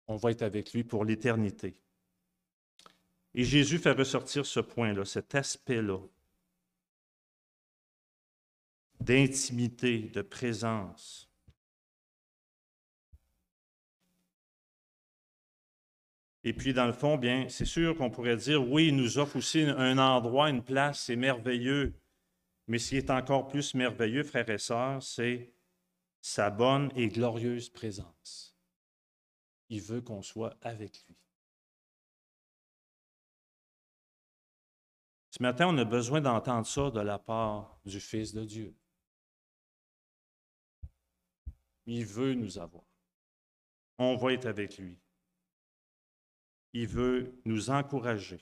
On va être avec lui pour l'éternité. Et Jésus fait ressortir ce point-là, cet aspect-là d'intimité, de présence. Et puis, dans le fond, bien, c'est sûr qu'on pourrait dire, oui, il nous offre aussi un endroit, une place, c'est merveilleux. Mais ce qui est encore plus merveilleux, frères et sœurs, c'est sa bonne et glorieuse présence. Il veut qu'on soit avec lui. Ce matin, on a besoin d'entendre ça de la part du Fils de Dieu. Il veut nous avoir. On va être avec lui. Il veut nous encourager.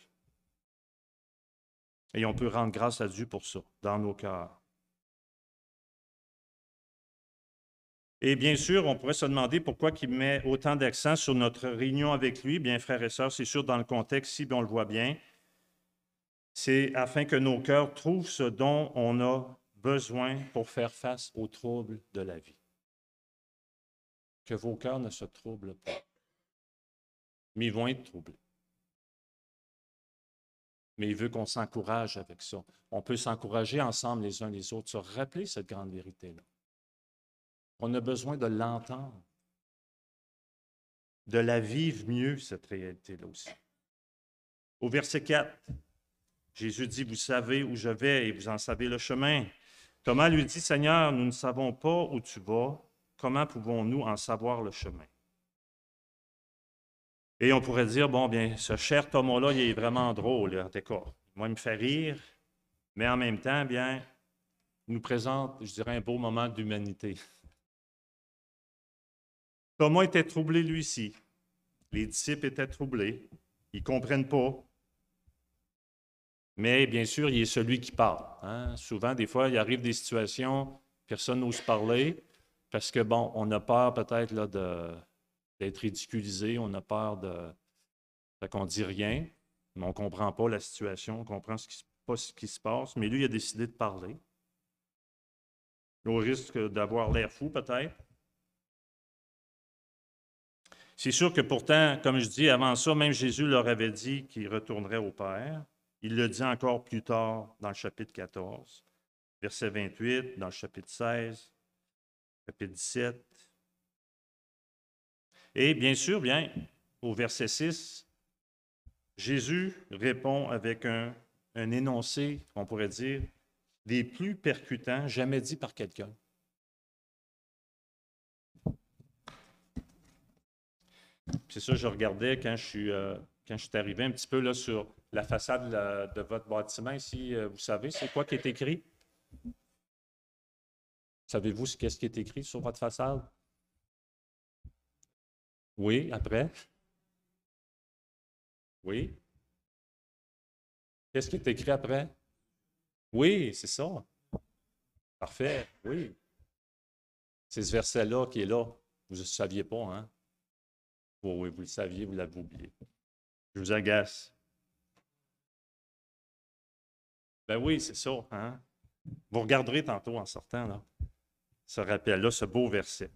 Et on peut rendre grâce à Dieu pour ça, dans nos cœurs. Et bien sûr, on pourrait se demander pourquoi il met autant d'accent sur notre réunion avec lui. Bien, frères et sœurs, c'est sûr, dans le contexte, si on le voit bien, c'est afin que nos cœurs trouvent ce dont on a besoin pour faire face aux troubles de la vie. Que vos cœurs ne se troublent pas, mais ils vont être troublés. Mais il veut qu'on s'encourage avec ça. On peut s'encourager ensemble les uns les autres, se rappeler cette grande vérité-là. On a besoin de l'entendre, de la vivre mieux, cette réalité-là aussi. Au verset 4, Jésus dit, « Vous savez où je vais et vous en savez le chemin. » Thomas lui dit, « Seigneur, nous ne savons pas où tu vas. Comment pouvons-nous en savoir le chemin? » Et on pourrait dire, bon, bien, ce cher Thomas-là, il est vraiment drôle, en tout cas. Moi, il me fait rire, mais en même temps, bien, il nous présente, je dirais, un beau moment d'humanité. Thomas était troublé, lui aussi. Les disciples étaient troublés. Ils ne comprennent pas. Mais bien sûr, il est celui qui parle. Hein? Souvent, des fois, il arrive des situations, personne n'ose parler, parce que, bon, on a peur peut-être là, d'être ridiculisé, on a peur de... Fait qu'on ne dit rien, mais on ne comprend pas la situation, on ne comprend pas ce qui se passe, mais lui, il a décidé de parler. Au risque d'avoir l'air fou, peut-être. C'est sûr que pourtant, comme je dis, avant ça, même Jésus leur avait dit qu'il retournerait au Père. Il le dit encore plus tard dans le chapitre 14, verset 28, dans le chapitre 16, chapitre 17. Et bien sûr, bien, au verset 6, Jésus répond avec un énoncé, on pourrait dire, des plus percutants jamais dit par quelqu'un. C'est ça, je regardais quand je suis arrivé un petit peu là, sur la façade de votre bâtiment ici. Vous savez, c'est quoi qui est écrit? Savez-vous qu'est-ce qui est écrit sur votre façade? Oui, après? Oui. Qu'est-ce qui est écrit après? Oui, c'est ça. Parfait, oui. C'est ce verset-là qui est là. Vous ne le saviez pas, hein? Oh, oui, vous le saviez, vous l'avez oublié. Je vous agace. Ben oui, c'est ça, hein? Vous regarderez tantôt en sortant, là, ce rappel-là, ce beau verset.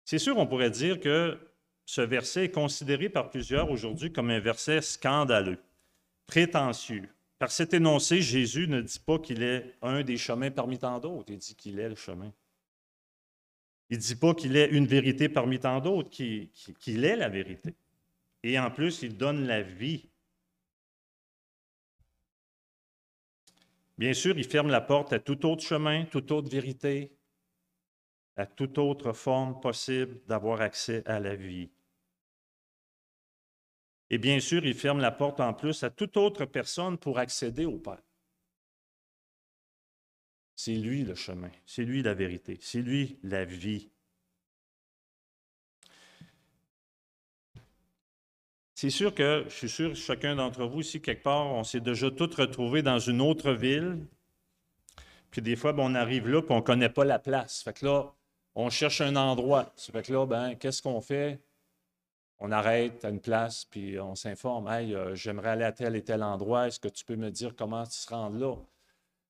C'est sûr, on pourrait dire que ce verset est considéré par plusieurs aujourd'hui comme un verset scandaleux, prétentieux. Par cet énoncé, Jésus ne dit pas qu'il est un des chemins parmi tant d'autres, il dit qu'il est le chemin. Il ne dit pas qu'il est une vérité parmi tant d'autres, qu'il est la vérité. Et en plus, il donne la vie. Bien sûr, il ferme la porte à tout autre chemin, toute autre vérité, à toute autre forme possible d'avoir accès à la vie. Et bien sûr, il ferme la porte en plus à toute autre personne pour accéder au Père. C'est lui le chemin, c'est lui la vérité, c'est lui la vie. C'est sûr que, je suis sûr, chacun d'entre vous ici, quelque part, on s'est déjà tous retrouvés dans une autre ville. Puis des fois, on arrive là, puis on ne connaît pas la place. Fait que là, on cherche un endroit. Fait que là, qu'est-ce qu'on fait? On arrête à une place, puis on s'informe. Hey, j'aimerais aller à tel et tel endroit. Est-ce que tu peux me dire comment tu te rends là?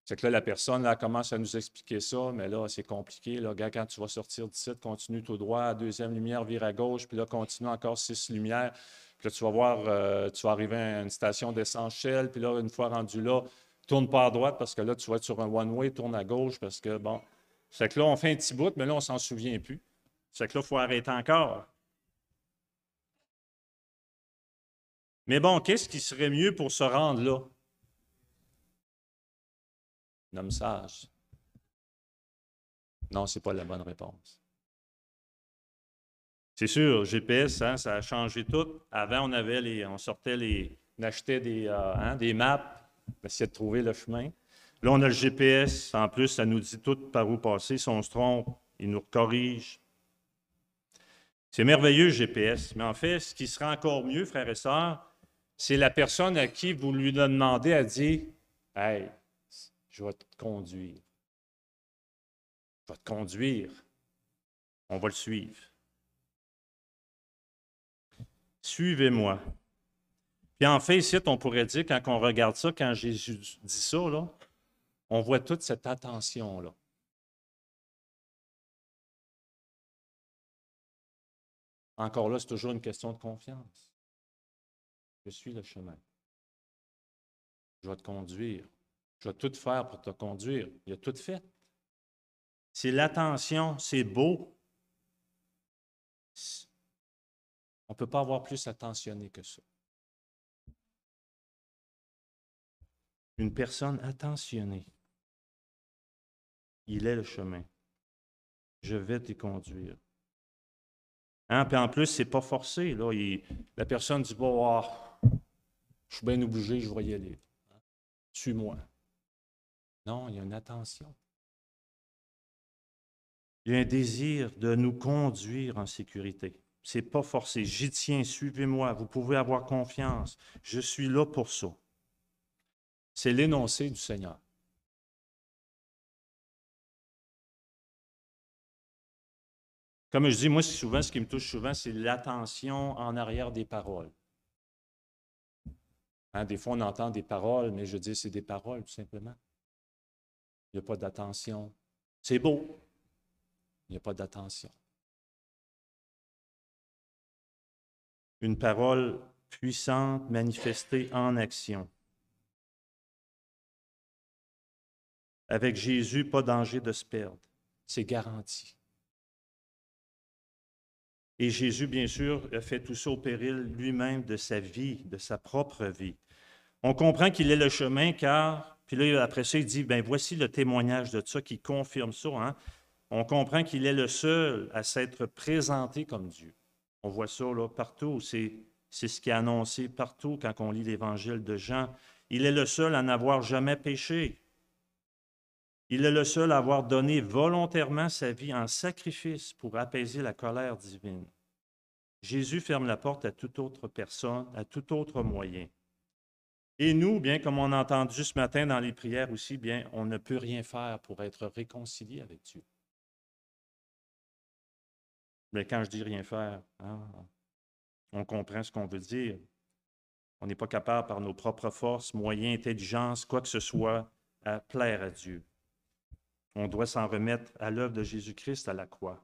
C'est que là, la personne là, commence à nous expliquer ça, mais là, c'est compliqué. Là, gars, quand tu vas sortir d'ici, continue tout droit, à deuxième lumière, vire à gauche, puis là, continue encore 6 lumières. Puis là, tu vas voir, tu vas arriver à une station d'essence Shell, puis là, une fois rendu là, tourne pas à droite parce que là, tu vas être sur un one-way, tourne à gauche parce que, bon. C'est que là, on fait un petit bout, mais là, on s'en souvient plus. C'est que là, il faut arrêter encore. Mais bon, qu'est-ce qui serait mieux pour se rendre là? Un homme sage. Non, ce n'est pas la bonne réponse. C'est sûr, GPS, hein, ça a changé tout. Avant, on achetait des maps, on essayait de trouver le chemin. Là, on a le GPS. En plus, ça nous dit tout par où passer. Si on se trompe, il nous corrige. C'est merveilleux, le GPS. Mais en fait, ce qui sera encore mieux, frères et sœurs, c'est la personne à qui vous lui demandez, elle dit « Hey, je vais te conduire. Je vais te conduire. On va le suivre. Suivez-moi. » Puis en fait, ici, on pourrait dire, quand on regarde ça, quand Jésus dit ça, là, on voit toute cette attention-là. Encore là, c'est toujours une question de confiance. Je suis le chemin. Je vais te conduire. Je vais tout faire pour te conduire. Il a tout fait. C'est l'attention, c'est beau. On ne peut pas avoir plus attentionné que ça. Une personne attentionnée. Il est le chemin. Je vais t'y conduire. Hein? Puis en plus, ce n'est pas forcé. Là. La personne dit bon, je suis bien obligé, je vais y aller. Suis-moi. Non, il y a une attention. Il y a un désir de nous conduire en sécurité. Ce n'est pas forcé. J'y tiens, suivez-moi. Vous pouvez avoir confiance. Je suis là pour ça. C'est l'énoncé du Seigneur. Comme je dis, moi, souvent, ce qui me touche souvent, c'est l'attention en arrière des paroles. Hein, des fois, on entend des paroles, mais je dis, c'est des paroles, tout simplement. Il n'y a pas d'attention. C'est beau. Il n'y a pas d'attention. Une parole puissante manifestée en action. Avec Jésus, pas danger de se perdre. C'est garanti. Et Jésus, bien sûr, a fait tout ça au péril lui-même de sa vie, de sa propre vie. On comprend qu'il est le chemin car Puis là, après ça, il dit, bien, voici le témoignage de ça qui confirme ça. Hein. On comprend qu'il est le seul à s'être présenté comme Dieu. On voit ça là, partout. C'est ce qui est annoncé partout quand on lit l'Évangile de Jean. Il est le seul à n'avoir jamais péché. Il est le seul à avoir donné volontairement sa vie en sacrifice pour apaiser la colère divine. Jésus ferme la porte à toute autre personne, à tout autre moyen. Et nous, bien comme on a entendu ce matin dans les prières aussi, bien, on ne peut rien faire pour être réconcilié avec Dieu. Mais quand je dis rien faire, on comprend ce qu'on veut dire. On n'est pas capable par nos propres forces, moyens, intelligence, quoi que ce soit, à plaire à Dieu. On doit s'en remettre à l'œuvre de Jésus-Christ à la croix.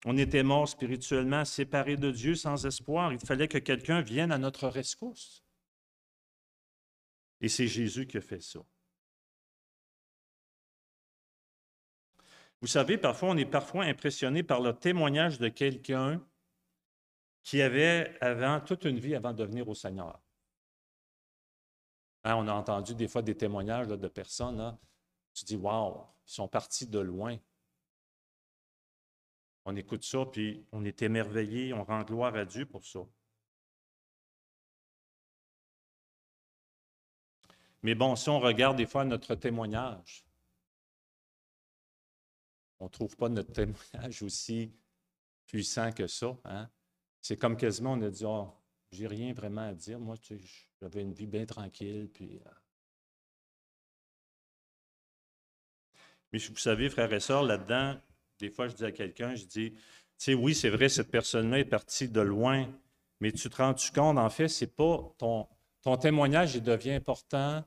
On était morts spirituellement, séparés de Dieu, sans espoir. Il fallait que quelqu'un vienne à notre rescousse. Et c'est Jésus qui a fait ça. Vous savez, parfois, on est parfois impressionné par le témoignage de quelqu'un qui avait toute une vie avant de venir au Seigneur. Hein, on a entendu des fois des témoignages là, de personnes, là, tu dis, wow, ils sont partis de loin. On écoute ça, puis on est émerveillé, on rend gloire à Dieu pour ça. Mais bon, si on regarde des fois notre témoignage, on ne trouve pas notre témoignage aussi puissant que ça. Hein? C'est comme quasiment on a dit, oh, j'ai rien vraiment à dire. Moi, tu sais, j'avais une vie bien tranquille. Puis, Mais vous savez, frères et sœurs, là-dedans, des fois, je dis à quelqu'un, je dis, tu sais, oui, c'est vrai, cette personne-là est partie de loin, mais tu te rends-tu compte, en fait, c'est pas ton témoignage, il devient important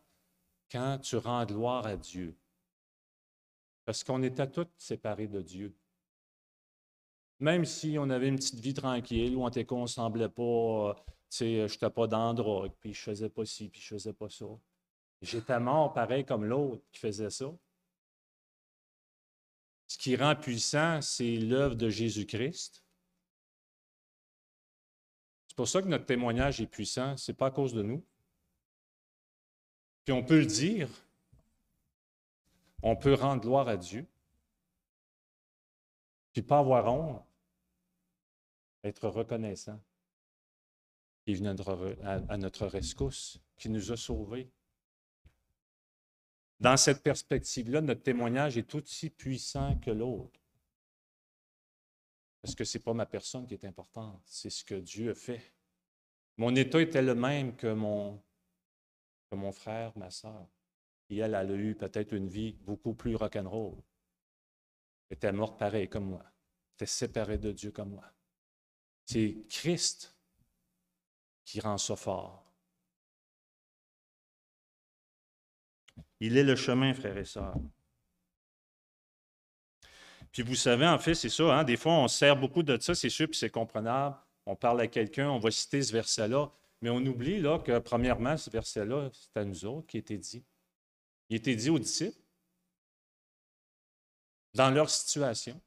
quand tu rends gloire à Dieu. Parce qu'on était tous séparés de Dieu. Même si on avait une petite vie tranquille, où en tout cas, on ne semblait pas, tu sais, je n'étais pas dans la drogue, puis je ne faisais pas ci, puis je ne faisais pas ça. J'étais mort pareil comme l'autre qui faisait ça. Ce qui rend puissant, c'est l'œuvre de Jésus-Christ. C'est pour ça que notre témoignage est puissant. Ce n'est pas à cause de nous. Puis on peut le dire. On peut rendre gloire à Dieu. Puis pas avoir honte. Être reconnaissant. Il est venu à notre rescousse, qui nous a sauvés. Dans cette perspective-là, notre témoignage est aussi puissant que l'autre. Parce que ce n'est pas ma personne qui est importante, c'est ce que Dieu a fait. Mon état était le même que mon frère, ma soeur. Et elle a eu peut-être une vie beaucoup plus rock'n'roll. Elle était morte pareil comme moi. Elle était séparée de Dieu comme moi. C'est Christ qui rend ça fort. Il est le chemin, frères et sœurs. Puis vous savez, en fait, c'est ça, hein, des fois, on se sert beaucoup de ça, c'est sûr, puis c'est comprenable. On parle à quelqu'un, on va citer ce verset-là, mais on oublie là, que, premièrement, ce verset-là, c'est à nous autres qui a été dit. Il a été dit aux disciples, dans leur situation.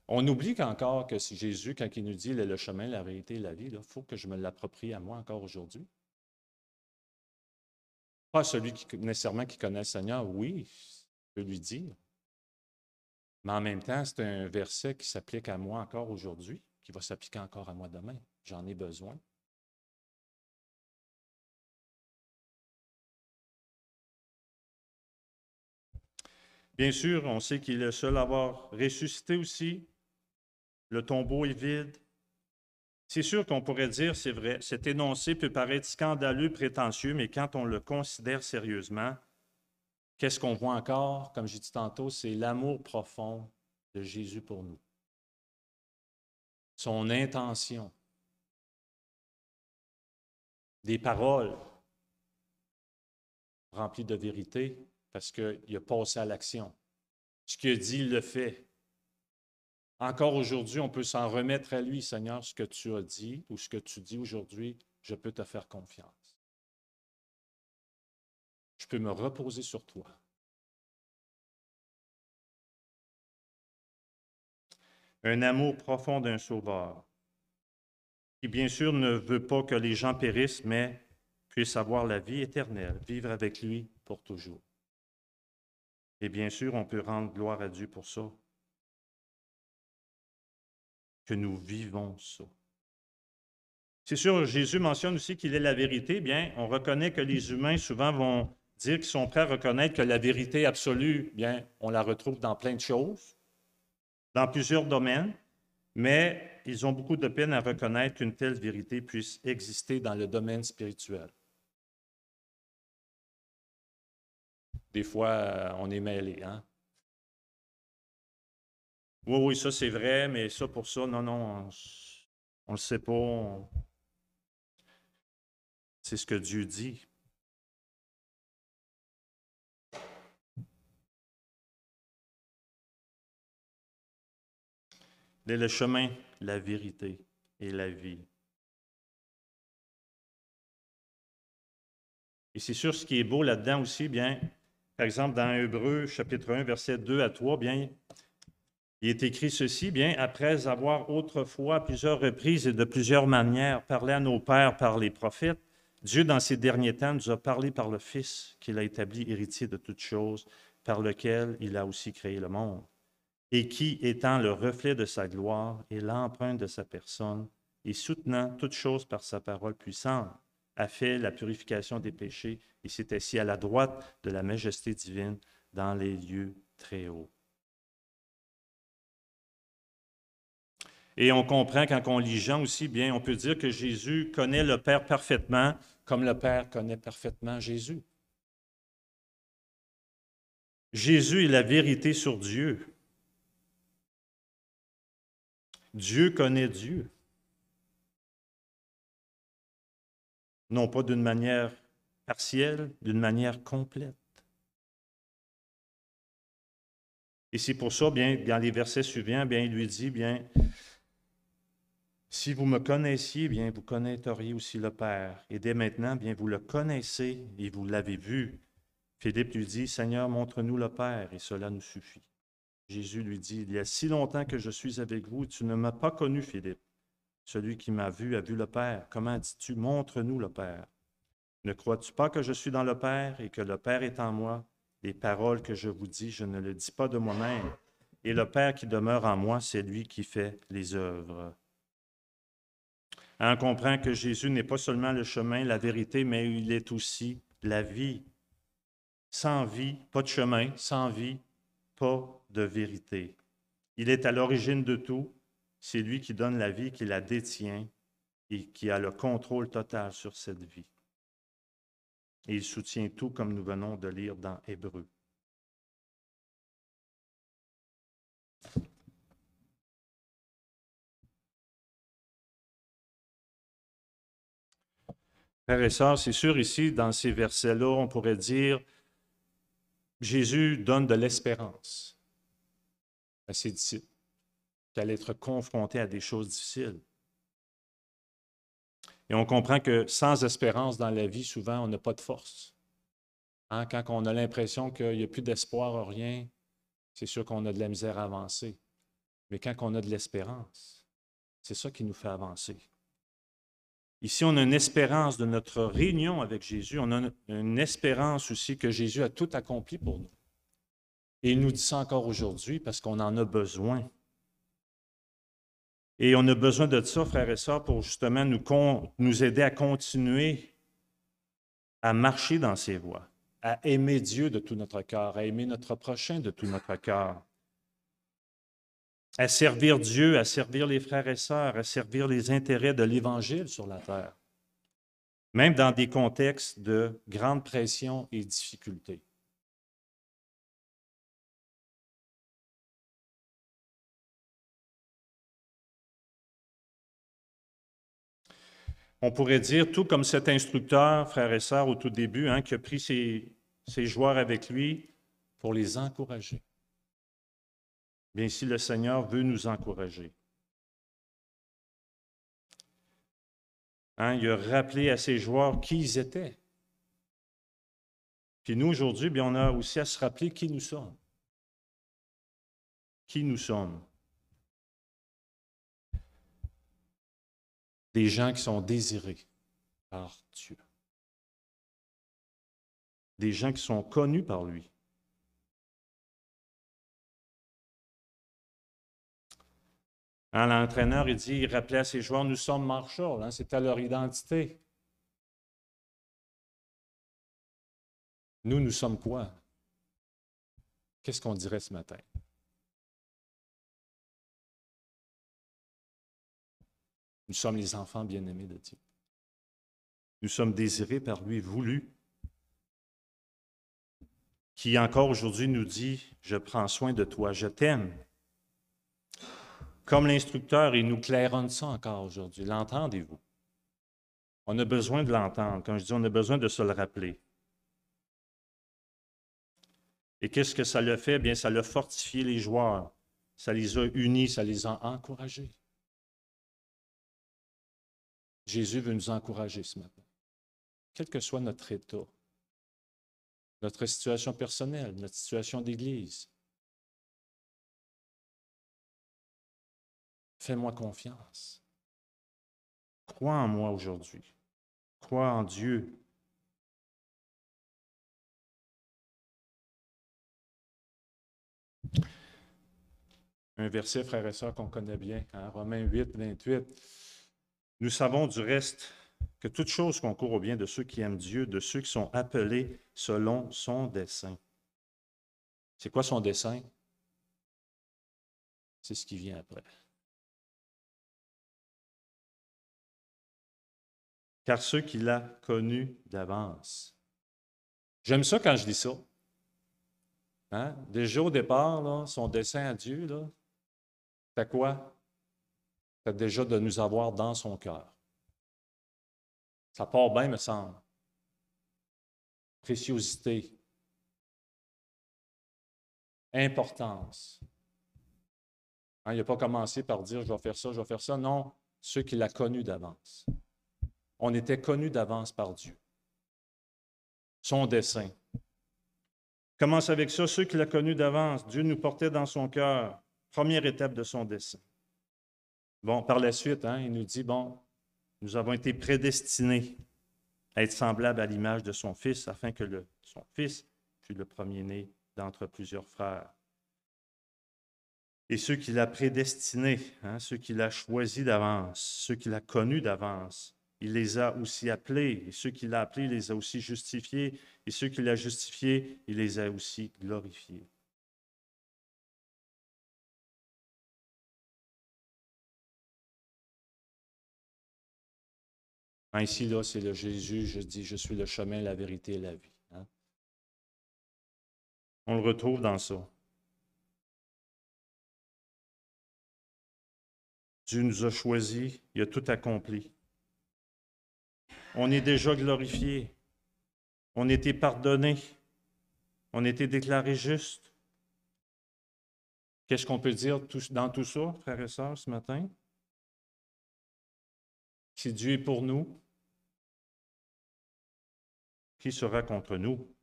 On oublie qu'encore que si Jésus, quand il nous dit « il est le chemin, la vérité et la vie », il faut que je me l'approprie à moi encore aujourd'hui. Pas celui qui nécessairement qui connaît le Seigneur, oui, je peux lui dire. Mais en même temps, c'est un verset qui s'applique à moi encore aujourd'hui, qui va s'appliquer encore à moi demain. J'en ai besoin. Bien sûr, on sait qu'il est le seul à avoir ressuscité aussi. Le tombeau est vide. C'est sûr qu'on pourrait dire, c'est vrai, cet énoncé peut paraître scandaleux, prétentieux, mais quand on le considère sérieusement, qu'est-ce qu'on voit encore? Comme j'ai dit tantôt, c'est l'amour profond de Jésus pour nous. Son intention. Des paroles remplies de vérité parce qu'il a passé à l'action. Ce qu'il a dit, il le fait. Encore aujourd'hui, on peut s'en remettre à lui, Seigneur, ce que tu as dit ou ce que tu dis aujourd'hui, je peux te faire confiance. Je peux me reposer sur toi. Un amour profond d'un sauveur, qui bien sûr ne veut pas que les gens périssent, mais puisse avoir la vie éternelle, vivre avec lui pour toujours. Et bien sûr, on peut rendre gloire à Dieu pour ça, que nous vivons ça. C'est sûr, Jésus mentionne aussi qu'il est la vérité. Bien, on reconnaît que les humains souvent vont dire qu'ils sont prêts à reconnaître que la vérité absolue, bien, on la retrouve dans plein de choses, dans plusieurs domaines, mais ils ont beaucoup de peine à reconnaître qu'une telle vérité puisse exister dans le domaine spirituel. Des fois, on est mêlé, hein? Oui, oui, ça c'est vrai, mais ça pour ça, non, non, on ne le sait pas. C'est ce que Dieu dit. Il est le chemin, la vérité et la vie. Et c'est sûr, ce qui est beau là-dedans aussi, bien, par exemple, dans Hébreux, chapitre 1, versets 2 à 3, bien, il est écrit ceci, bien, après avoir autrefois, à plusieurs reprises et de plusieurs manières, parlé à nos pères par les prophètes, Dieu, dans ces derniers temps, nous a parlé par le Fils qu'il a établi héritier de toutes choses, par lequel il a aussi créé le monde, et qui, étant le reflet de sa gloire et l'empreinte de sa personne, et soutenant toutes choses par sa parole puissante, a fait la purification des péchés et s'est assis à la droite de la majesté divine dans les lieux très hauts. Et on comprend quand on lit Jean aussi, bien, on peut dire que Jésus connaît le Père parfaitement, comme le Père connaît parfaitement Jésus. Jésus est la vérité sur Dieu. Dieu connaît Dieu. Non pas d'une manière partielle, d'une manière complète. Et c'est pour ça, bien, dans les versets suivants, bien, il lui dit, bien, si vous me connaissiez, bien, vous connaîtriez aussi le Père. Et dès maintenant, bien, vous le connaissez et vous l'avez vu. Philippe lui dit, Seigneur, montre-nous le Père, et cela nous suffit. Jésus lui dit, il y a si longtemps que je suis avec vous, tu ne m'as pas connu, Philippe. Celui qui m'a vu a vu le Père. Comment dis-tu, montre-nous le Père? Ne crois-tu pas que je suis dans le Père et que le Père est en moi? Les paroles que je vous dis, je ne le dis pas de moi-même. Et le Père qui demeure en moi, c'est lui qui fait les œuvres. On comprend que Jésus n'est pas seulement le chemin, la vérité, mais il est aussi la vie. Sans vie, pas de chemin. Sans vie, pas de vérité. Il est à l'origine de tout. C'est lui qui donne la vie, qui la détient et qui a le contrôle total sur cette vie. Et il soutient tout comme nous venons de lire dans Hébreux. Frères et sœurs, c'est sûr ici, dans ces versets-là, on pourrait dire, Jésus donne de l'espérance à ses disciples qui allaient être confrontés à des choses difficiles. Et on comprend que sans espérance dans la vie, souvent, on n'a pas de force. Hein? Quand on a l'impression qu'il n'y a plus d'espoir, rien, c'est sûr qu'on a de la misère à avancer. Mais quand on a de l'espérance, c'est ça qui nous fait avancer. Ici, on a une espérance de notre réunion avec Jésus. On a une espérance aussi que Jésus a tout accompli pour nous. Et il nous dit ça encore aujourd'hui parce qu'on en a besoin. Et on a besoin de ça, frères et sœurs, pour justement nous aider à continuer à marcher dans ses voies, à aimer Dieu de tout notre cœur, à aimer notre prochain de tout notre cœur, à servir Dieu, à servir les frères et sœurs, à servir les intérêts de l'Évangile sur la terre, même dans des contextes de grande pression et difficultés. On pourrait dire, tout comme cet instructeur, frères et sœurs, au tout début, hein, qui a pris ses joueurs avec lui pour les encourager. Bien, ici, le Seigneur veut nous encourager. Hein, il a rappelé à ses joueurs qui ils étaient. Puis nous, aujourd'hui, bien, on a aussi à se rappeler qui nous sommes. Qui nous sommes. Des gens qui sont désirés par Dieu. des gens qui sont connus par lui. Hein, l'entraîneur, il rappelait à ses joueurs, nous sommes Marshall, hein, c'était leur identité. Nous sommes quoi? Qu'est-ce qu'on dirait ce matin? Nous sommes les enfants bien-aimés de Dieu. Nous sommes désirés par lui, voulus, qui encore aujourd'hui nous dit, je prends soin de toi, je t'aime. Comme l'instructeur, il nous claironne ça encore aujourd'hui. L'entendez-vous? On a besoin de l'entendre. Comme je dis, on a besoin de se le rappeler. Et qu'est-ce que ça l'a fait? Bien, ça l'a fortifié les joueurs. Ça les a unis, ça les a encouragés. Jésus veut nous encourager ce matin. Quel que soit notre état, notre situation personnelle, notre situation d'église. Fais-moi confiance. Crois en moi aujourd'hui. Crois en Dieu. Un verset, frères et sœurs, qu'on connaît bien, hein, Romains 8, 28. Nous savons du reste que toute chose concourt au bien de ceux qui aiment Dieu, de ceux qui sont appelés selon son dessein. C'est quoi son dessein? C'est ce qui vient après. Car ceux qu'il a connus d'avance. J'aime ça quand je dis ça. Hein? Déjà au départ, là, son dessein à Dieu, c'est quoi? C'est déjà de nous avoir dans son cœur. Ça part bien, me semble. Préciosité. Importance. Hein, il n'a pas commencé par dire, je vais faire ça, je vais faire ça. Non, ceux qu'il a connus d'avance. On était connus d'avance par Dieu. Son dessein. Commence avec ça, ceux qu'il a connus d'avance. Dieu nous portait dans son cœur. Première étape de son dessein. Bon, par la suite, hein, il nous dit, bon, nous avons été prédestinés à être semblables à l'image de son Fils, afin que son Fils fût le premier-né d'entre plusieurs frères. Et ceux qu'il a prédestinés, hein, ceux qu'il a choisis d'avance, ceux qu'il a connus d'avance, il les a aussi appelés. Et ceux qu'il a appelés, il les a aussi justifiés. Et ceux qu'il a justifiés, il les a aussi glorifiés. Hein, ici, là, c'est le Jésus, je dis, je suis le chemin, la vérité et la vie. Hein? On le retrouve dans ça. Dieu nous a choisis, il a tout accompli. On est déjà glorifié. On a été pardonné. On a été déclaré juste. Qu'est-ce qu'on peut dire dans tout ça, frères et sœurs, ce matin? Si Dieu est pour nous, qui sera contre nous?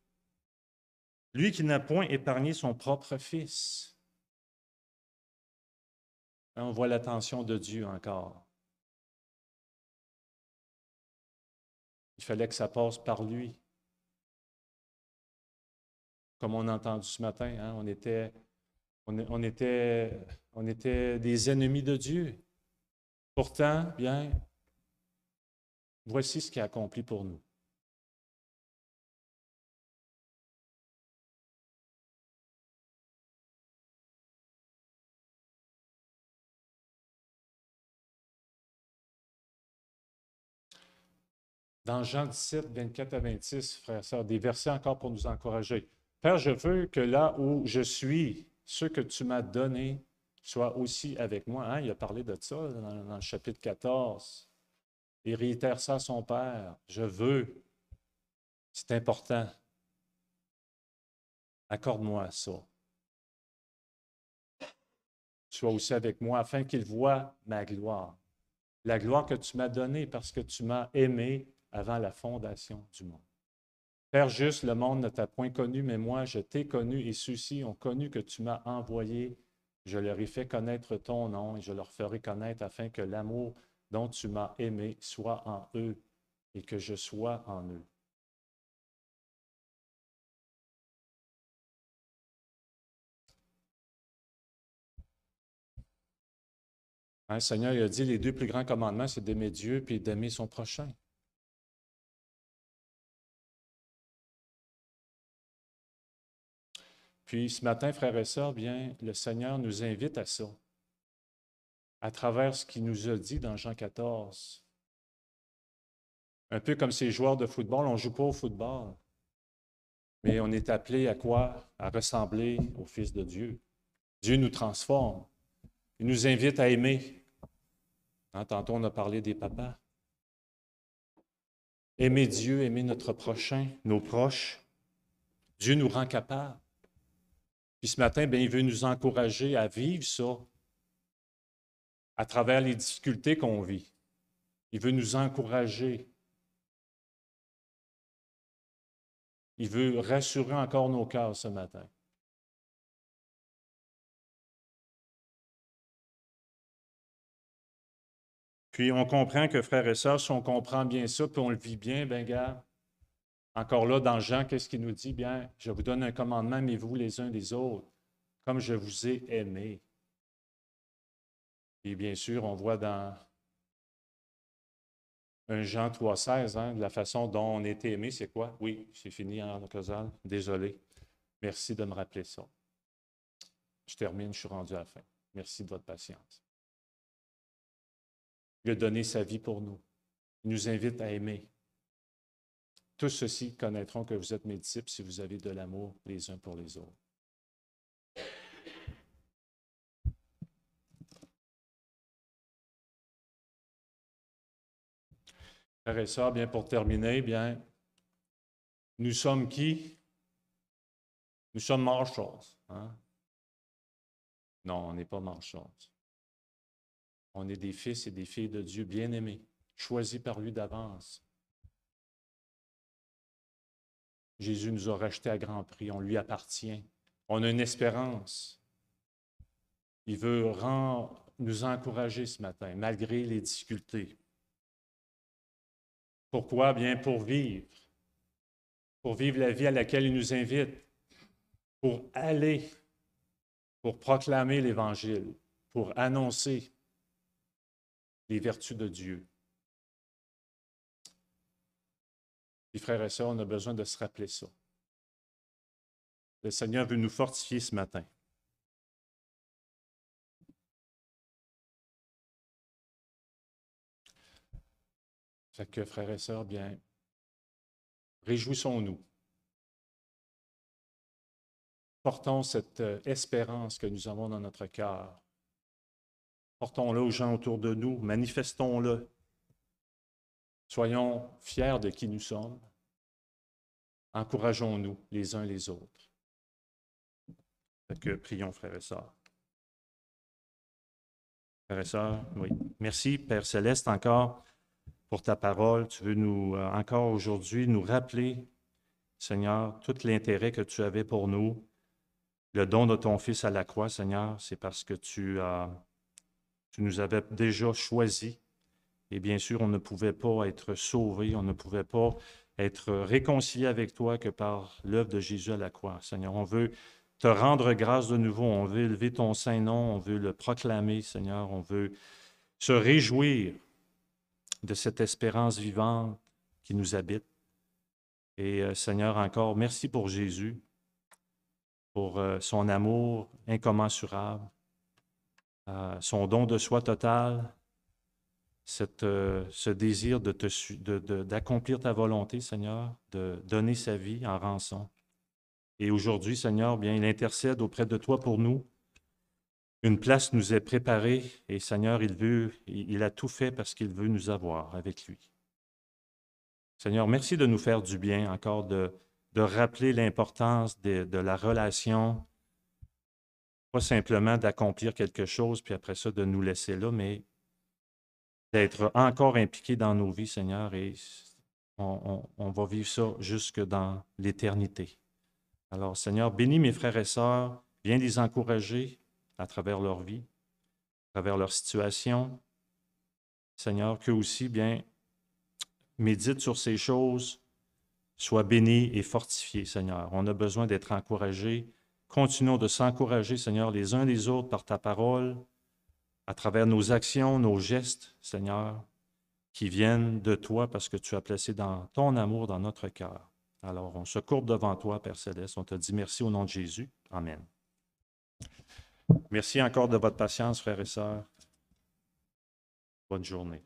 Lui qui n'a point épargné son propre Fils. On voit l'attention de Dieu encore. Il fallait que ça passe par lui. Comme on a entendu ce matin, hein, on était des ennemis de Dieu. Pourtant, bien, voici ce qu'il a accompli pour nous. Dans Jean 17, 24 à 26, frères et sœurs, des versets encore pour nous encourager. Père, je veux que là où je suis, ce que tu m'as donné soit aussi avec moi. Hein? Il a parlé de ça dans le chapitre 14. Il réitère ça à son Père. Je veux. C'est important. Accorde-moi ça. Sois aussi avec moi afin qu'il voie ma gloire. La gloire que tu m'as donnée parce que tu m'as aimé avant la fondation du monde. Père juste, le monde ne t'a point connu, mais moi, je t'ai connu et ceux-ci ont connu que tu m'as envoyé. Je leur ai fait connaître ton nom et je leur ferai connaître afin que l'amour dont tu m'as aimé soit en eux et que je sois en eux. Hein, le Seigneur il a dit, les deux plus grands commandements, c'est d'aimer Dieu et d'aimer son prochain. Puis ce matin, frères et sœurs, bien, le Seigneur nous invite à ça, à travers ce qu'il nous a dit dans Jean 14. Un peu comme ces joueurs de football, on ne joue pas au football, mais on est appelé à quoi? À ressembler au Fils de Dieu. Dieu nous transforme. Il nous invite à aimer. Hein, tantôt, on a parlé des papas. Aimer Dieu, aimer notre prochain, nos proches. Dieu nous rend capables. Puis ce matin, bien, il veut nous encourager à vivre ça à travers les difficultés qu'on vit. Il veut nous encourager. Il veut rassurer encore nos cœurs ce matin. Puis on comprend que, frères et sœurs, si on comprend bien ça, puis on le vit bien, bien, gars, encore là, dans Jean, qu'est-ce qu'il nous dit? Bien, je vous donne un commandement, aimez-vous les uns les autres, comme je vous ai aimés. Et bien sûr, on voit dans 1 Jean 3,16, hein, la façon dont on était aimé, c'est quoi? Oui, c'est fini, hein, Cosal. Désolé. Merci de me rappeler ça. Je termine, je suis rendu à la fin. Merci de votre patience. Il a donné sa vie pour nous. Il nous invite à aimer. Tous ceux-ci connaîtront que vous êtes mes disciples si vous avez de l'amour les uns pour les autres. Frères et sœurs, bien pour terminer, bien, nous sommes qui? Nous sommes marshals. Hein? Non, on n'est pas marshals. On est des fils et des filles de Dieu bien-aimés, choisis par lui d'avance. Jésus nous a rachetés à grand prix, on lui appartient. On a une espérance. Il veut nous encourager ce matin, malgré les difficultés. Pourquoi? Bien pour vivre la vie à laquelle il nous invite, pour aller, pour proclamer l'Évangile, pour annoncer les vertus de Dieu. Puis frères et sœurs, on a besoin de se rappeler ça. Le Seigneur veut nous fortifier ce matin. Fait que, frères et sœurs, bien, réjouissons-nous. Portons cette espérance que nous avons dans notre cœur. Portons-le aux gens autour de nous, manifestons-le. Soyons fiers de qui nous sommes. Encourageons-nous les uns les autres. Fait que prions, frères et sœurs. Frères et sœurs, oui. Merci, Père Céleste, encore pour ta parole. Tu veux nous, encore aujourd'hui, nous rappeler, Seigneur, tout l'intérêt que tu avais pour nous. Le don de ton Fils à la croix, Seigneur, c'est parce que tu nous avais déjà choisis. Et bien sûr, on ne pouvait pas être sauvés, on ne pouvait pas être réconciliés avec toi que par l'œuvre de Jésus à la croix. Seigneur, on veut te rendre grâce de nouveau, on veut élever ton saint nom, on veut le proclamer, Seigneur, on veut se réjouir de cette espérance vivante qui nous habite. Et Seigneur, encore, merci pour Jésus, pour son amour incommensurable, son don de soi total, ce désir d'accomplir ta volonté, Seigneur, de donner sa vie en rançon. Et aujourd'hui, Seigneur, bien, il intercède auprès de toi pour nous. Une place nous est préparée et Seigneur, il a tout fait parce qu'il veut nous avoir avec lui. Seigneur, merci de nous faire du bien, encore de rappeler l'importance de la relation, pas simplement d'accomplir quelque chose, puis après ça, de nous laisser là, mais d'être encore impliqués dans nos vies, Seigneur, et on va vivre ça jusque dans l'éternité. Alors, Seigneur, bénis mes frères et sœurs, viens les encourager à travers leur vie, à travers leur situation. Seigneur, qu'eux aussi, bien, méditent sur ces choses, soient bénis et fortifiés, Seigneur. On a besoin d'être encouragés. Continuons de s'encourager, Seigneur, les uns les autres par ta parole, à travers nos actions, nos gestes, Seigneur, qui viennent de toi parce que tu as placé dans ton amour dans notre cœur. Alors, on se courbe devant toi, Père Céleste. On te dit merci au nom de Jésus. Amen. Merci encore de votre patience, frères et sœurs. Bonne journée.